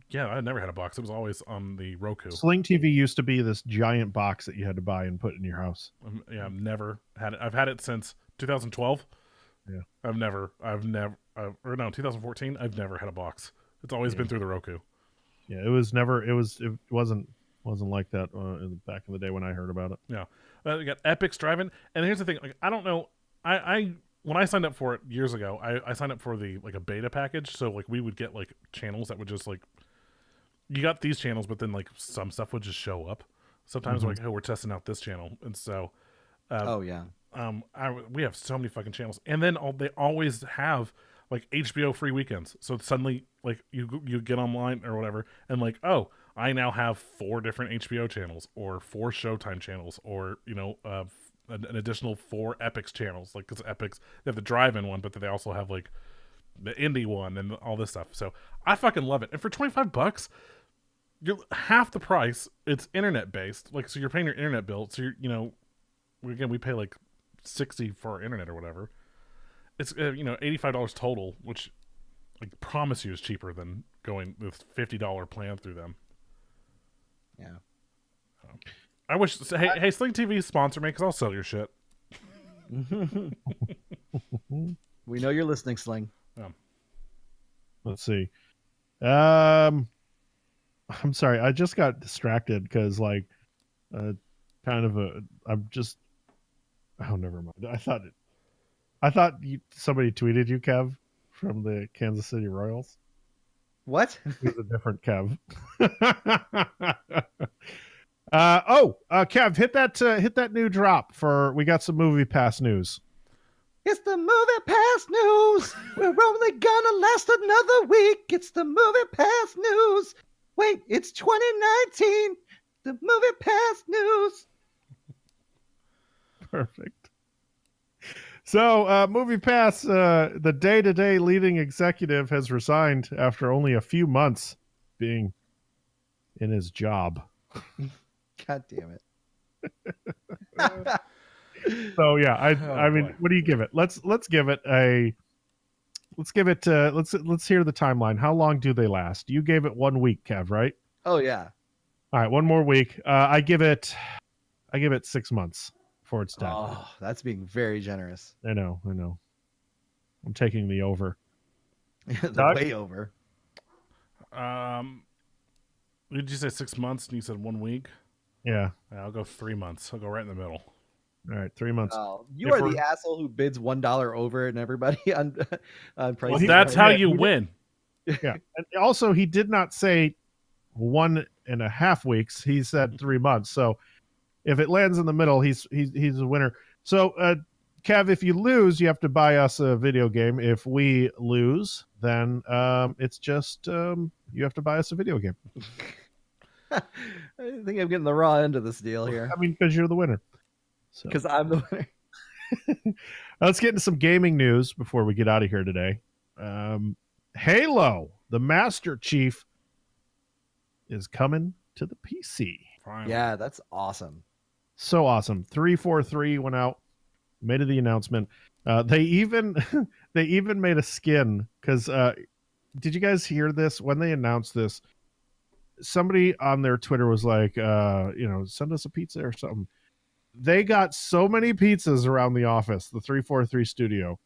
Yeah, I never had a box. It was always on the Roku. Sling TV used to be this giant box that you had to buy and put in your house. I've never had it. I've had it since 2012. Yeah. I've never, or no, 2014. I've never had a box. It's always been through the Roku. Yeah, it wasn't like that back in the day when I heard about it. Yeah. We got Epix driving. And here's the thing. Like, I don't know. I when I signed up for it years ago, I signed up for the like a beta package. So like we would get like channels that would just like, you got these channels, but then like some stuff would just show up. Sometimes like, oh, we're testing out this channel. And so, Oh yeah. we have so many fucking channels, and then they always have like HBO free weekends. So suddenly, like you get online or whatever, and like, oh, I now have 4 different HBO channels, or 4 Showtime channels, or an additional 4 Epix channels. Like because Epix, they have the drive-in one, but they also have like the indie one and all this stuff. So I fucking love it. And for $25, you're half the price. It's internet based, like so you're paying your internet bill. So you're we pay like $60 for our internet or whatever. It's $85 total, which I promise you is cheaper than going with $50 plan through them. Yeah. I wish. Hey, Sling TV sponsor me because I'll sell your shit. We know you're listening, Sling. Let's see. I'm sorry, I just got distracted because like, I'm just. Oh, never mind. I thought somebody tweeted you, Kev, from the Kansas City Royals. What? It was a different Kev. Kev, hit that new drop for. We got some Movie Pass news. It's the Movie Pass news. We're only gonna last another week. It's the Movie Pass news. Wait, it's 2019. The Movie Pass news. Perfect. So, Movie Pass, the day-to-day leading executive has resigned after only a few months being in his job. God damn it. So yeah, I mean, boy. what do you give it? Let's give it let's hear the timeline. How long do they last? You gave it 1 week, Kev, right? Oh yeah. All right, one more week. I give it 6 months before it's done. Oh, that's being very generous. I know. I'm taking the over. The Doug? way over. Did you say 6 months and you said 1 week? Yeah. I'll go 3 months. I'll go right in the middle. All right, 3 months. Oh, you If are we're- the asshole who bids $1 over and everybody on price. Well, he- that's how you he did- win. Yeah. And also, he did not say 1.5 weeks. He said 3 months. So if it lands in the middle, he's a winner. So, Kev, if you lose, you have to buy us a video game. If we lose, then it's just you have to buy us a video game. I think I'm getting the raw end of this deal here I mean, because you're the winner. So because I'm the winner. let's get into some gaming news before we get out of here today. Halo, the Master Chief, is coming to the PC. Finally. Yeah, that's awesome. So awesome. 343 went out, made the announcement. They even they even made a skin because did you guys hear this when they announced this? Somebody on their Twitter was like, send us a pizza or something. They got so many pizzas around the office, the 343 studio.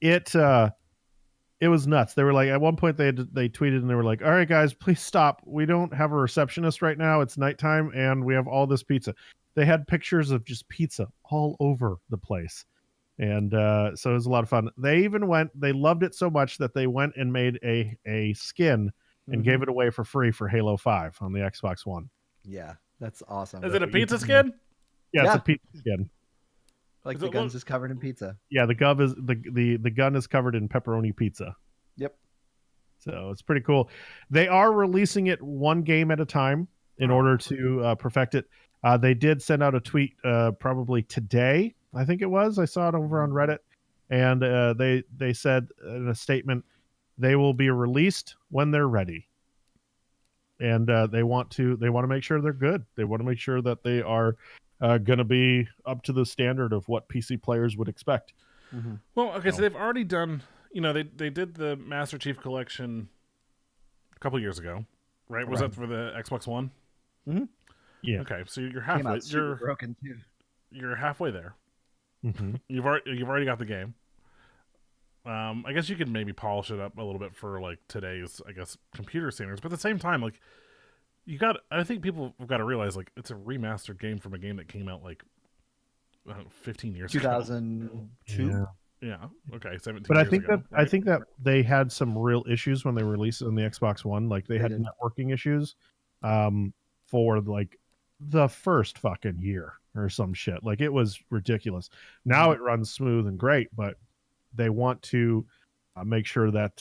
It was nuts. They were like, at one point they tweeted and they were like, all right, guys, please stop. We don't have a receptionist right now. It's nighttime and we have all this pizza. They had pictures of just pizza all over the place. And so it was a lot of fun. They loved it so much that they went and made a skin and gave it away for free for Halo 5 on the Xbox One. Yeah, that's awesome. Is it a pizza skin? Yeah, it's Yeah. a pizza skin. Like Does the it gun's look- just covered in pizza. Yeah, the gun is covered in pepperoni pizza. Yep. So it's pretty cool. They are releasing it one game at a time in order to perfect it. They did send out a tweet probably today, I think it was. I saw it over on Reddit, and they said in a statement they will be released when they're ready. And they want to make sure they're good. They want to make sure that they are going to be up to the standard of what PC players would expect. Well, okay, so No. they've already done. They did the Master Chief Collection a couple years ago, right? Was Right. that for the Xbox One? Yeah. Okay, so you're Came halfway. out super broken too. You're halfway there. Mhm. You've already got the game. I guess you could maybe polish it up a little bit for like today's, I guess, computer standards. But at the same time, like I think people have got to realize like it's a remastered game from a game that came out like 15 years ago. 2002. Yeah. Yeah. Okay. 17. But I years think ago, that right? I think that they had some real issues when they released it on the Xbox One. Like they They had did. networking issues for like the first fucking year or some shit. Like it was ridiculous. Now it runs smooth and great, but they want to make sure that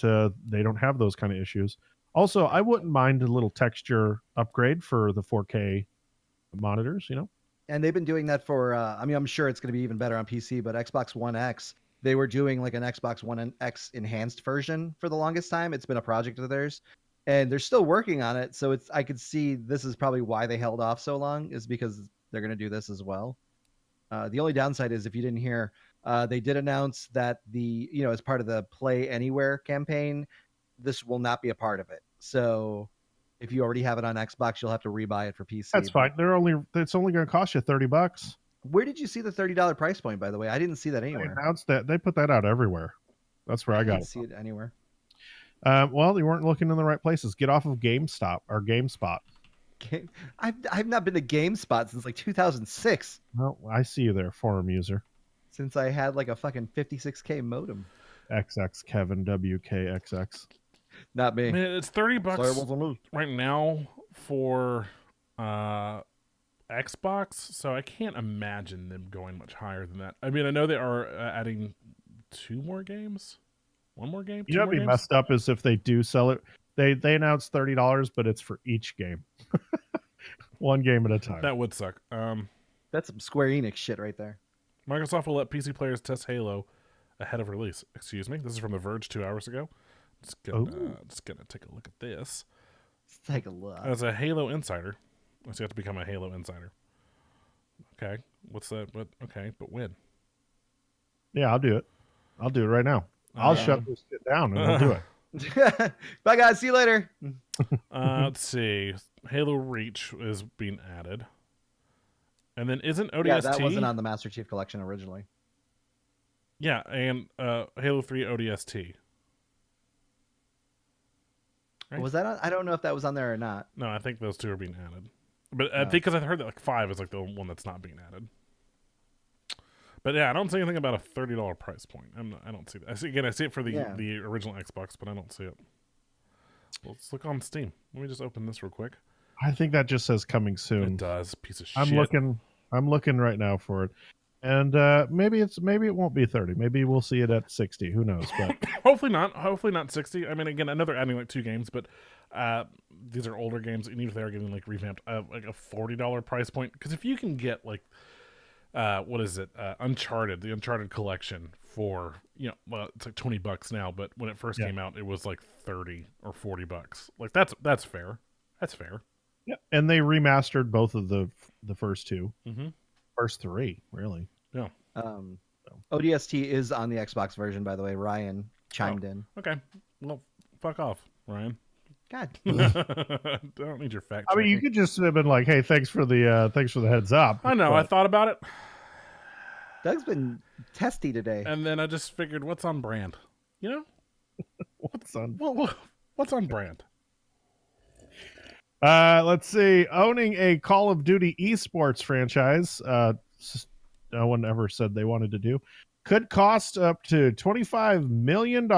they don't have those kind of issues. Also, I wouldn't mind a little texture upgrade for the 4K monitors. And they've been doing that for I'm sure it's going to be even better on PC, but Xbox One X, they were doing like an Xbox One X enhanced version for the longest time. It's been a project of theirs and they're still working on it, so I could see this is probably why they held off so long, is because they're going to do this as well. The only downside is, if you didn't hear, they did announce that as part of the Play Anywhere campaign, this will not be a part of it. So if you already have it on Xbox, you'll have to rebuy it for PC. That's fine. It's only going to cost you $30. Where did you see the $30 price point, by the way? I didn't see that They anywhere. announced that. They put that out everywhere. That's where I got didn't it. see it anywhere. Well, you weren't looking in the right places. Get off of GameStop or GameSpot. I've not been to GameSpot since like 2006, Well, I see you there, forum user. since I had like a fucking 56K modem. XX Kevin WKXX. Not I me. mean, it's $30 Sorry, it wasn't me. right now for Xbox, so I can't imagine them going much higher than that. I mean, I know they are adding 2 more games, 1 more game. You know 2 what'd more be games? messed up is if they do sell it. They announced $30, but it's for each game. One game at a time. That would suck. That's some Square Enix shit right there. Microsoft will let PC players test Halo ahead of release. Excuse me. This is from The Verge 2 hours ago. Just gonna take a look at this. Let's take a look. As a Halo insider, so you have to become a Halo insider. Okay, what's that? But okay, but when? Yeah, I'll do it. I'll do it right now. I'll shut this shit down and I'll do it. Bye guys, see you later. Let's see. Halo Reach is being added, and then isn't ODST? Yeah, that wasn't on the Master Chief Collection originally. Yeah, and Halo 3 ODST. Right. Was that on? I don't know if that was on there or not. No, I think those 2 are being added. But I Oh. think because I heard that like 5 is like the one that's not being added. But yeah, I don't see anything about a $30 price point. I don't see that. I see it for the Yeah. the original Xbox, but I don't see it. Let's look on Steam. Let me just open this real quick. I think that just says coming It soon. does. Piece of I'm shit. looking right now for it. And maybe it won't be 30. Maybe we'll see it at 60. Who knows? But Hopefully not. Hopefully not 60. I mean, again, I know they're adding like 2 games, but these are older games, and even if they are getting like revamped, like a $40 price point. Because if you can get like, what is it? Uncharted, the Uncharted collection for, well, it's like $20 now, but when it first came out, it was like 30 or $40. Like that's fair. That's fair. yeah, and they remastered both of the first two, Mm-hmm. first 3, really. Yeah. ODST is on the Xbox version, by the way. Ryan chimed in. Okay. Well, fuck off, Ryan. God. I don't need your fact. I mean, you checking. could just have been like, "Hey, thanks for the heads up." I know. I But thought about it, Doug's been testy today. and then I just figured, what's on brand? You know, what's on? what's on brand? Let's see. Owning a Call of Duty esports franchise, no one ever said they wanted to do, could cost up to $25 million.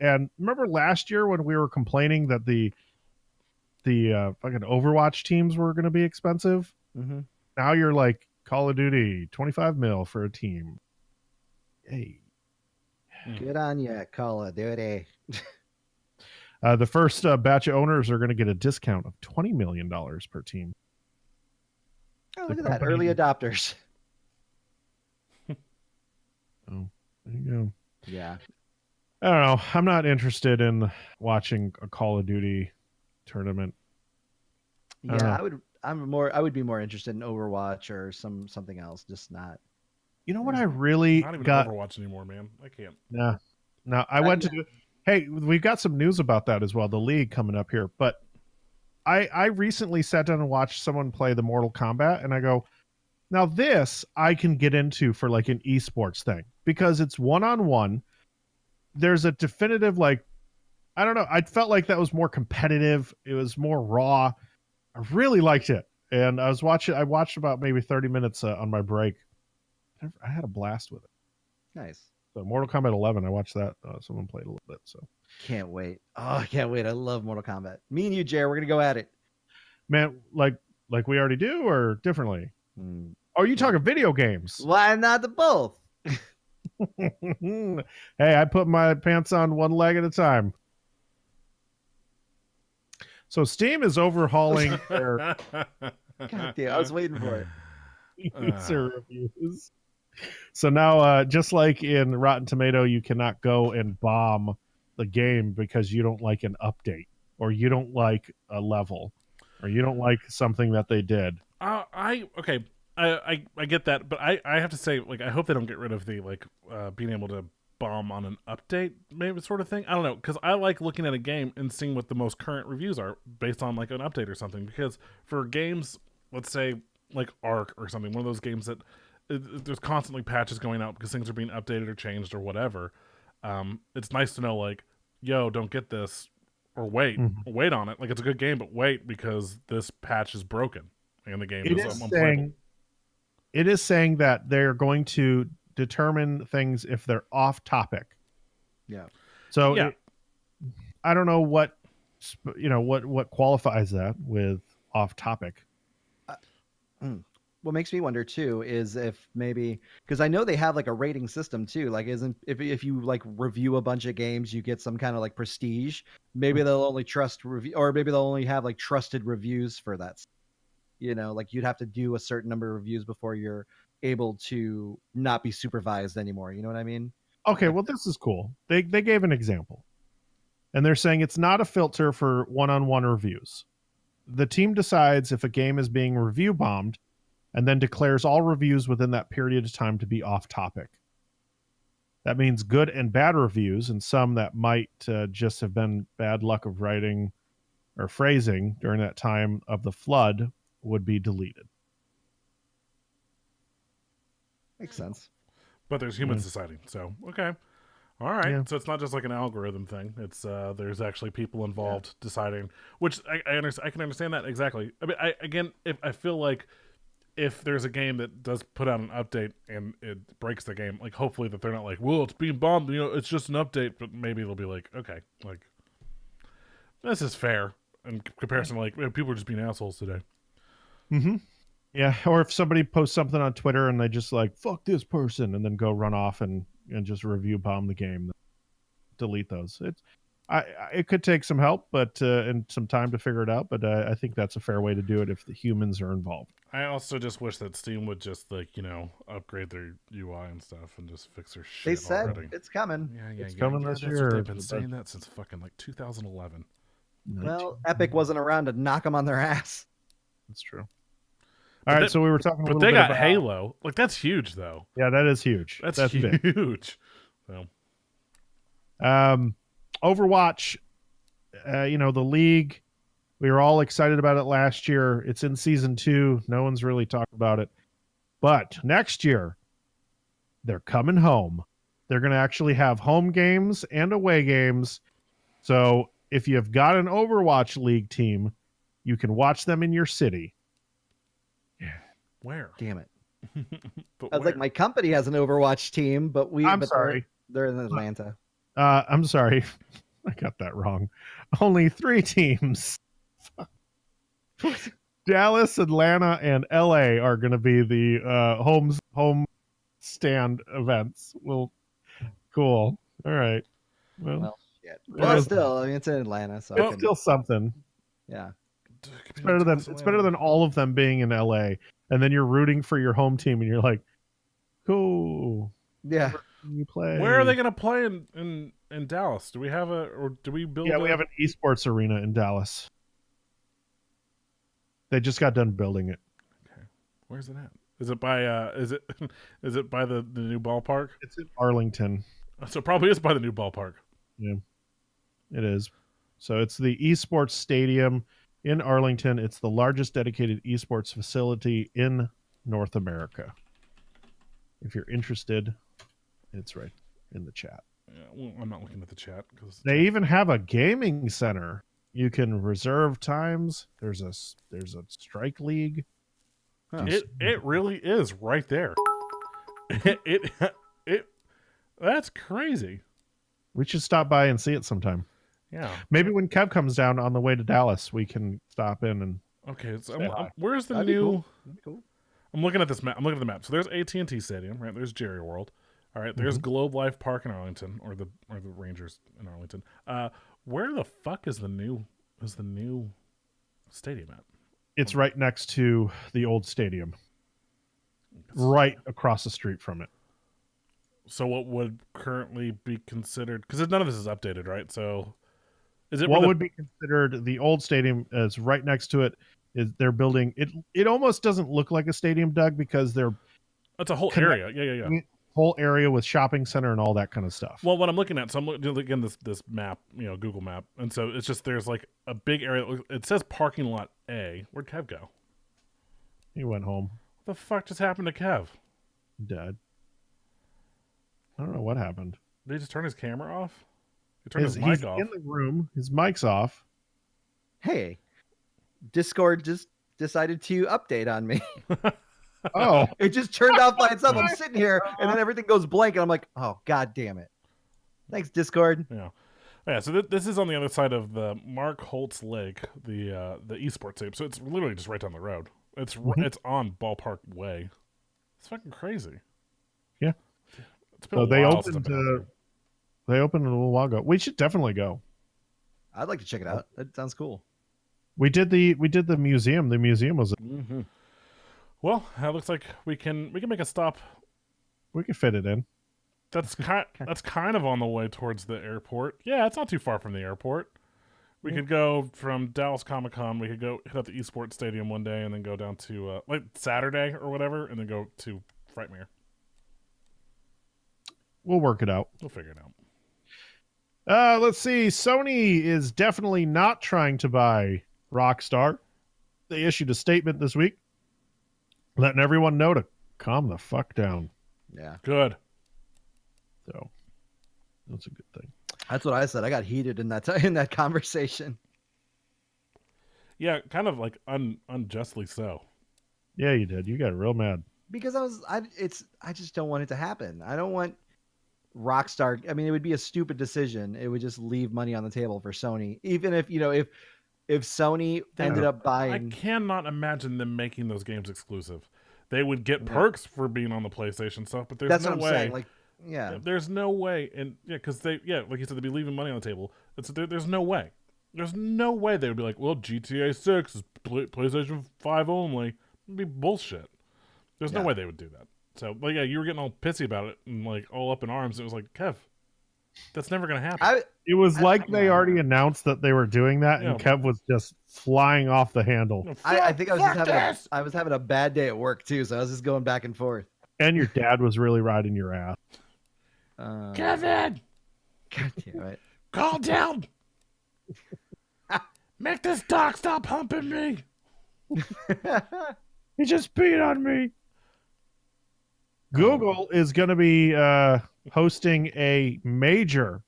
And remember last year when we were complaining that the fucking Overwatch teams were going to be expensive? Mm-hmm. Now you're like, Call of Duty, 25 mil for a team. Hey. Good on ya, Call of Duty. The first batch of owners are going to get a discount of $20 million per team. Oh, The look at that. company- Early adopters. Oh, there you go. Yeah. I don't know. I'm not interested in watching a Call of Duty tournament. I don't Yeah, know. I would be more interested in Overwatch or something else, just not. You know what I really Not even got? Overwatch anymore, man. I can't. Nah. No, I went to do. Hey, we've got some news about that as well. The league coming up here, but I recently sat down and watched someone play the Mortal Kombat, and I go, now this I can get into for like an esports thing because it's 1-on-1. There's a definitive like, I don't know. I felt like that was more competitive. It was more raw. I really liked it, and I watched about maybe 30 minutes on my break. I had a blast with it. Nice. So Mortal Kombat 11, I watched that. Someone played a little bit. So Can't wait. Oh, I can't wait. I love Mortal Kombat. Me and you, Jer, we're gonna go at it. man, like we already do, or differently? Hmm. Oh, you talking video games? Why not the both? Hey, I put my pants on one leg at a time. So Steam is overhauling their God damn, I was waiting for it. user reviews. So now, just like in Rotten Tomato, you cannot go and bomb the game because you don't like an update, or you don't like a level, or you don't like something that they did. I get that, but I have to say, like, I hope they don't get rid of the like being able to bomb on an update, maybe sort of thing. I don't know, because I like looking at a game and seeing what the most current reviews are based on like an update or something. Because for games, let's say like Ark or something, one of those games that there's constantly patches going out because things are being updated or changed or whatever. It's nice to know, like, yo, don't get this, or wait on it. Like, it's a good game, but wait, because this patch is broken and the game is unplayable. It is saying that they're going to determine things if they're off topic. Yeah. So Yeah. I don't know what what qualifies that with off topic. What makes me wonder too is if maybe, because I know they have like a rating system too. Like, isn't if you like review a bunch of games, you get some kind of like prestige. Maybe they'll only trust review, or maybe they'll only have like trusted reviews for that. You know, like you'd have to do a certain number of reviews before you're able to not be supervised anymore. You know what I mean? Okay, well this is cool. They gave an example. And they're saying it's not a filter for one-on-one reviews. The team decides if a game is being review bombed and then declares all reviews within that period of time to be off topic. That means good and bad reviews, and some that might just have been bad luck of writing or phrasing during that time of the flood would be deleted. Makes sense. But there's humans deciding. So, okay. All right. Yeah. So it's not just like an algorithm thing. It's there's actually people involved deciding, which I understand. I can understand that exactly. I mean, I feel like if there's a game that does put out an update and it breaks the game, like hopefully that they're not like, well, it's being bombed, it's just an update, but maybe it'll be like, okay, like this is fair in comparison to like people are just being assholes today. Mm-hmm. Yeah, or if somebody posts something on Twitter and they just like fuck this person and then go run off and just review bomb the game, delete those. It could take some help, but and some time to figure it out. But I think that's a fair way to do it if the humans are involved. I also just wish that Steam would just like upgrade their UI and stuff and just fix their shit. They said already. it's coming. It's coming this that's year. What they've been saying that since fucking like 2011. Well, Epic wasn't around to knock them on their ass. That's true. All right, so we were talking, but they got Halo. Like that's huge, though. Yeah, that is huge. That's big. huge. So, Overwatch. The League. We were all excited about it last year. It's in season 2. No one's really talked about it, but next year they're coming home. They're going to actually have home games and away games. So if you've got an Overwatch League team, you can watch them in your city. Where? Damn it. But I was like, my company has an Overwatch team, but sorry. They're in Atlanta. I'm sorry. I got that wrong. Only 3 teams. Dallas, Atlanta, and LA are going to be the home stand events. Well, cool. All right. Well shit. Yeah. But still, I mean, it's in Atlanta, so it's still something. yeah. It's better than all of them being in LA, and then you're rooting for your home team, and you're like, cool. Yeah. You play. Where are they going to play in Dallas? Do we have or do we build? Yeah, we have an esports arena in Dallas. They just got done building it. Okay, where's it at? Is it by is it by the new ballpark? It's in Arlington. So it probably is by the new ballpark. Yeah, it is. So it's the esports stadium in Arlington. It's the largest dedicated esports facility in North America. If you're interested, it's right in the chat. Yeah, well, I'm not looking at the chat because They even have a gaming center. You can reserve times. There's a strike league. huh. It really is right there. it that's crazy. We should stop by and see it sometime. Yeah. Maybe when Kev comes down on the way to Dallas, we can stop in and. Okay. So Say hi. where's the That'd be new? cool. That'd be cool. I'm looking at this map. I'm looking at the map. So there's AT&T Stadium, right? There's Jerry World. All right. There's Globe Life Park in Arlington, or the Rangers in Arlington. Where the fuck is the new stadium at? It's right next to the old stadium, right across the street from it. So what would currently be considered? Because none of this is updated, right? So is it What would be considered the old stadium? Is right next to it. Is they're building it? It almost doesn't look like a stadium, Doug, because they're It's a whole area. Yeah. whole area with shopping center and all that kind of stuff. Well, what I'm looking at, so I'm looking again this map, Google Map, and so it's just there's like a big area. It says parking lot A. Where'd Kev go? He went home. What the fuck just happened to Kev? Dead. I don't know what happened. Did he just turn his camera off? He turned his mic He's off. in the room. His mic's off. Hey, Discord just decided to update on me. Oh, It just turned off by itself. I'm sitting here, and then everything goes blank, and I'm like, oh, god damn it. Thanks, Discord. Yeah. So this is on the other side of the Mark Holtz Lake, the esports tape. So it's literally just right down the road. It's it's on Ballpark Way. It's fucking crazy. Yeah. It's been so a they while since opened. I've been out there. They opened a little while ago. We should definitely go. I'd like to check it out. That sounds cool. We did the museum. The museum was. Mm-hmm. Well, it looks like we can make a stop. We could fit it in. That's kind of on the way towards the airport. Yeah, it's not too far from the airport. We could go from Dallas Comic Con. We could go hit up the esports stadium one day, and then go down to like Saturday or whatever, and then go to Frightmare. We'll work it out. We'll figure it out. Let's see. Sony is definitely not trying to buy Rockstar. They issued a statement this week letting everyone know to calm the fuck down. Yeah. Good. So that's a good thing. That's what I said. I got heated in that conversation. Yeah, kind of like unjustly so. Yeah, you did. You got real mad. because I just don't want it to happen. I don't want Rockstar. I mean, it would be a stupid decision. It would just leave money on the table for Sony, even if if Sony ended up I buying. cannot imagine them making those games exclusive. They would get Yeah. perks for being on the PlayStation stuff, but there's That's no what I'm way. saying. Like, yeah, There's no way, and because like you said, they'd be leaving money on the table. There's no way. There's no way they would be like, well, GTA 6 is PlayStation 5 only. It'd be bullshit. There's no Yeah. way they would do that. So, like, yeah, you were getting all pissy about it and like all up in arms. It was like, Kev, that's never gonna happen. It was like they yeah. already announced that they were doing that, and Yeah. Kev was just flying off the handle. No, I think I was fuck just having this! I was having a bad day at work too, so I was just going back and forth. And your dad was really riding your ass. Kevin, God damn it. calm down. Make this dog stop humping me. He just peed on me. Google is going to be hosting a major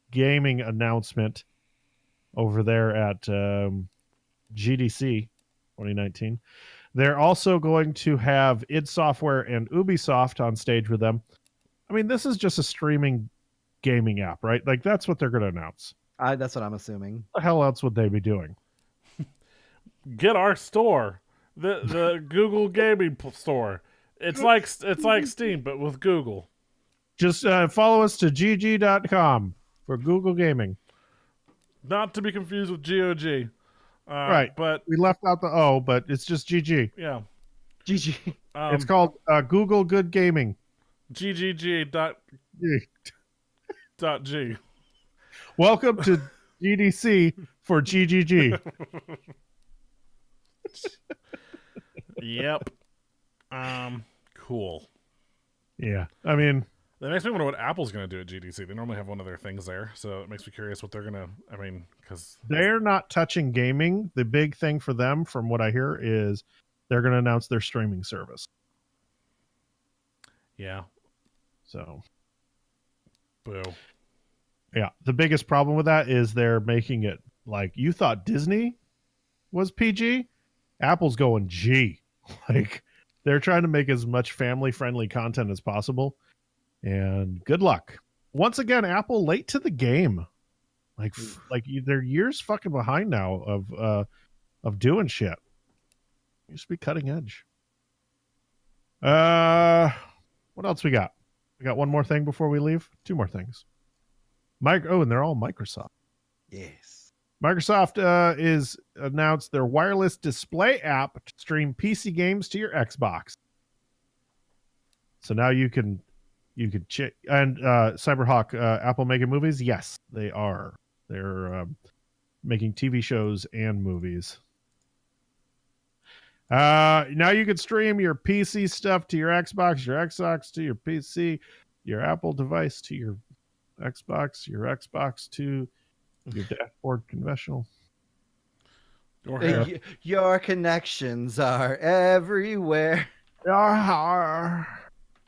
gaming announcement over there at GDC 2019. They're also going to have id Software and Ubisoft on stage with them. I mean, this is just a streaming gaming app, right? Like, that's what they're going to announce. That's what I'm assuming. What the hell else would they be doing? Get our store, the Google Gaming Store. It's like Steam, but with Google. Just follow us to gg.com for Google Gaming. Not to be confused with GOG. Right. But We left out the O, but it's just GG. yeah, GG. It's called Google Good Gaming. GGG.G. Welcome to GDC for GGG. Yep. Cool. Yeah. I mean, That makes me wonder what Apple's going to do at GDC. They normally have one of their things there, so it makes me curious what they're going to. I mean, because they're not touching gaming. The big thing for them, from what I hear, is they're going to announce their streaming service. yeah, So, boo. yeah. The biggest problem with that is they're making it like you thought Disney was PG. Apple's going G. Like, they're trying to make as much family-friendly content as possible. And good luck. Once again, Apple late to the game. Like they're years fucking behind now of doing shit. Used to be cutting edge. What else we got? We got one more thing before we leave. Two more things. And they're all Microsoft. Yes. Microsoft is announced their wireless display app to stream PC games to your Xbox. So now you can check. And Cyberhawk, Apple making movies? Yes, they are. They're making TV shows and movies. Now you can stream your PC stuff to your Xbox to your PC, your Apple device to your Xbox to your dashboard conventional. Your connections are everywhere. Your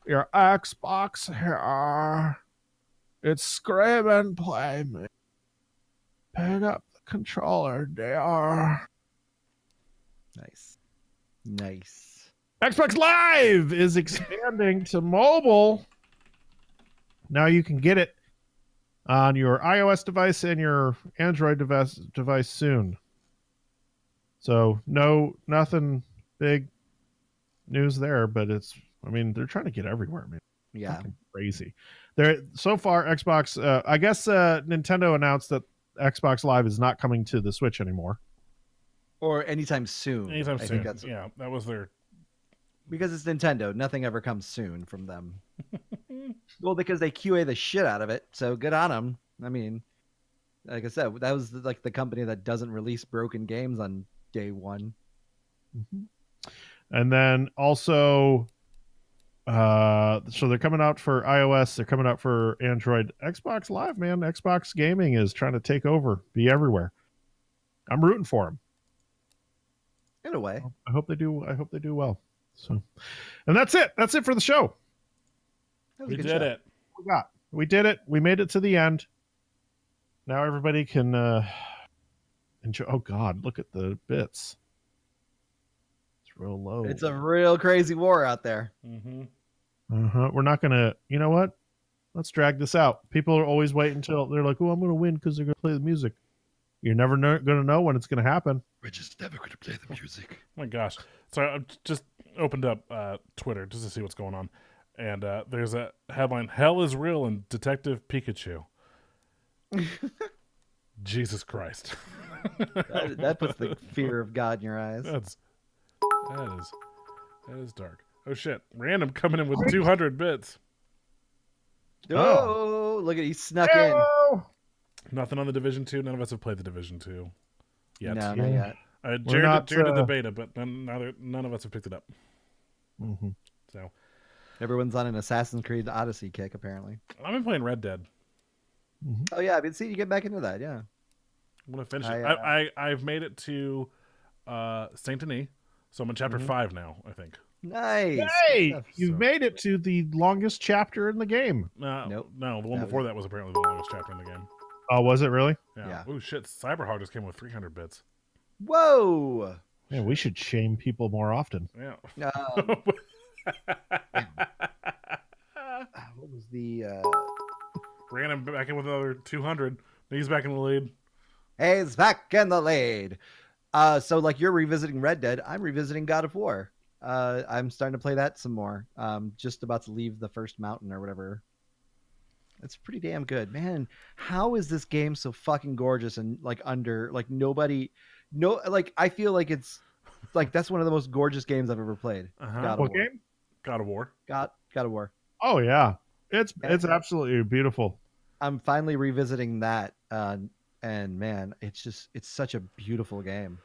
Xbox here. It's screaming, play me. Pick up the controller, dear. Nice. Xbox Live is expanding to mobile. Now you can get it on your iOS device and your Android device soon. So nothing big news there, but they're trying to get everywhere, man. Yeah. Fucking crazy. So far, Xbox. I guess Nintendo announced that Xbox Live is not coming to the Switch anymore. Or anytime soon. Anytime I soon. think that's Yeah, that was their. because it's Nintendo. Nothing ever comes soon from them. Well, because they QA the shit out of it. So good on them. I mean, like I said, that was like the company that doesn't release broken games on day one. Mm-hmm. And then also, so they're coming out for iOS. They're coming out for Android. Xbox Live, man. Xbox Gaming is trying to take over, be everywhere. I'm rooting for them. In a way. I hope they do well. So, and that's it. That's it for the show. That was We a good did show. it. We did it. We made it to the end. Now everybody can enjoy. Oh God, look at the bits. It's real low. It's a real crazy war out there. We're not gonna. You know what? Let's drag this out. People are always waiting until they're like, "Oh, I'm gonna win because they're gonna play the music." You're never gonna know when it's gonna happen. We're just never going to play the music. Oh my gosh. So I just opened up Twitter just to see what's going on. And there's a headline, Hell is Real in Detective Pikachu. Jesus Christ. That puts the fear of God in your eyes. That is dark. Oh shit. Random coming in with 200 bits. Oh, look at he snuck in. Hello! Nothing on the Division 2. None of us have played the Division 2 yet. No, not yet. Jared did the beta, but none of us have picked it up. Mm-hmm. So Everyone's on an Assassin's Creed Odyssey kick, apparently. I've been playing Red Dead. Oh yeah, I've been seeing you get back into that. Yeah. I'm gonna finish it. I've made it to Saint Denis, so I'm in chapter 5 now. I think. Nice. Hey, you've made it to the longest chapter in the game. Nope. No, the one before that was apparently the longest chapter in the game. Oh, was it really? Yeah. Oh shit! Cyberhawk just came with 300 bits. Whoa. Yeah, we should shame people more often. Yeah. What was the? Ran him back in with another 200. He's back in the lead. He's back in the lead. So like you're revisiting Red Dead, I'm revisiting God of War. I'm starting to play that some more. Just about to leave the first mountain or whatever. It's pretty damn good, man. How is this game so fucking gorgeous and like I feel like it's like that's one of the most gorgeous games I've ever played. God of What War. game? God of War. God of War. Oh yeah, it's absolutely beautiful. I'm finally revisiting that, and man, it's such a beautiful game.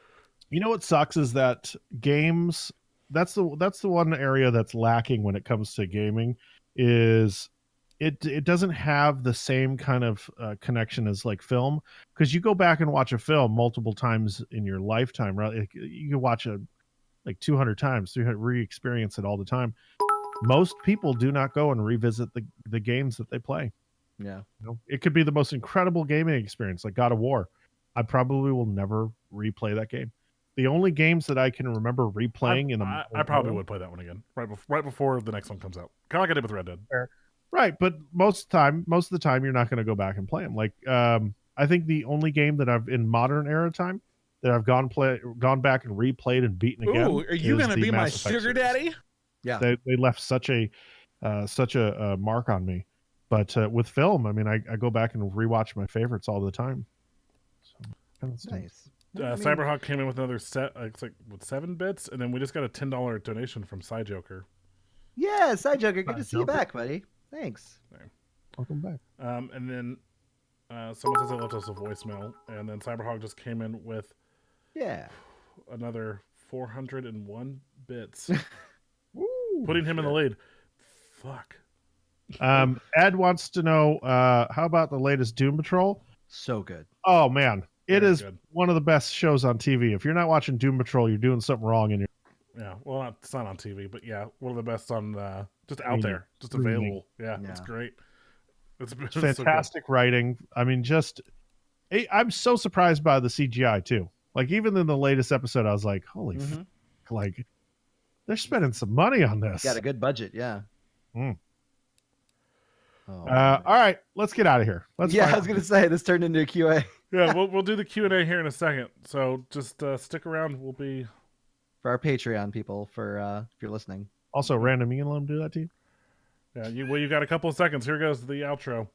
You know what sucks is that games. That's the one area that's lacking when it comes to gaming. Is it doesn't have the same kind of connection as like film, because you go back and watch a film multiple times in your lifetime, right? Like, you can watch it like 200 times, 300, re-experience it all the time. Most people do not go and revisit the games that they play. Yeah. You know, it could be the most incredible gaming experience, like God of War. I probably will never replay that game. The only games that I can remember replaying I probably would play that one again right before the next one comes out. Kind of like I did with Red Dead. Right, but most of the time, you're not going to go back and play them. Like, I think the only game that I've in modern era time that I've gone back and replayed and beaten again. Ooh, are you going to be my sugar daddy? Yeah. They left such a mark on me. But with film, I mean, I go back and rewatch my favorites all the time. So, Nice. Cyberhawk came in with another set. It's like with 7 bits, and then we just got a $10 donation from Side Joker. Yeah, Side Joker, good to see you back, buddy. Thanks. Welcome back. And then someone says they left us a voicemail, and then Cyberhawk just came in with another 401 bits, putting him in the lead. Fuck. Ed wants to know how about the latest Doom Patrol? So good. Oh man, it Very is good. one of the best shows on TV. If you're not watching Doom Patrol, you're doing something wrong. And Yeah, well, it's not on TV, but yeah, one of the best on just out there, just available. Yeah, it's great. It's fantastic writing. I mean, I'm so surprised by the CGI too. Like even in the latest episode, I was like, "Holy, like they're spending some money on this." Got a good budget, yeah. All right, let's get out of here. I was gonna say this turned into a QA. Yeah, we'll do the Q&A here in a second. So just stick around. We'll be for our Patreon people if you're listening. Also, random, you gonna let them do that to you? Yeah, you got a couple of seconds. Here goes the outro.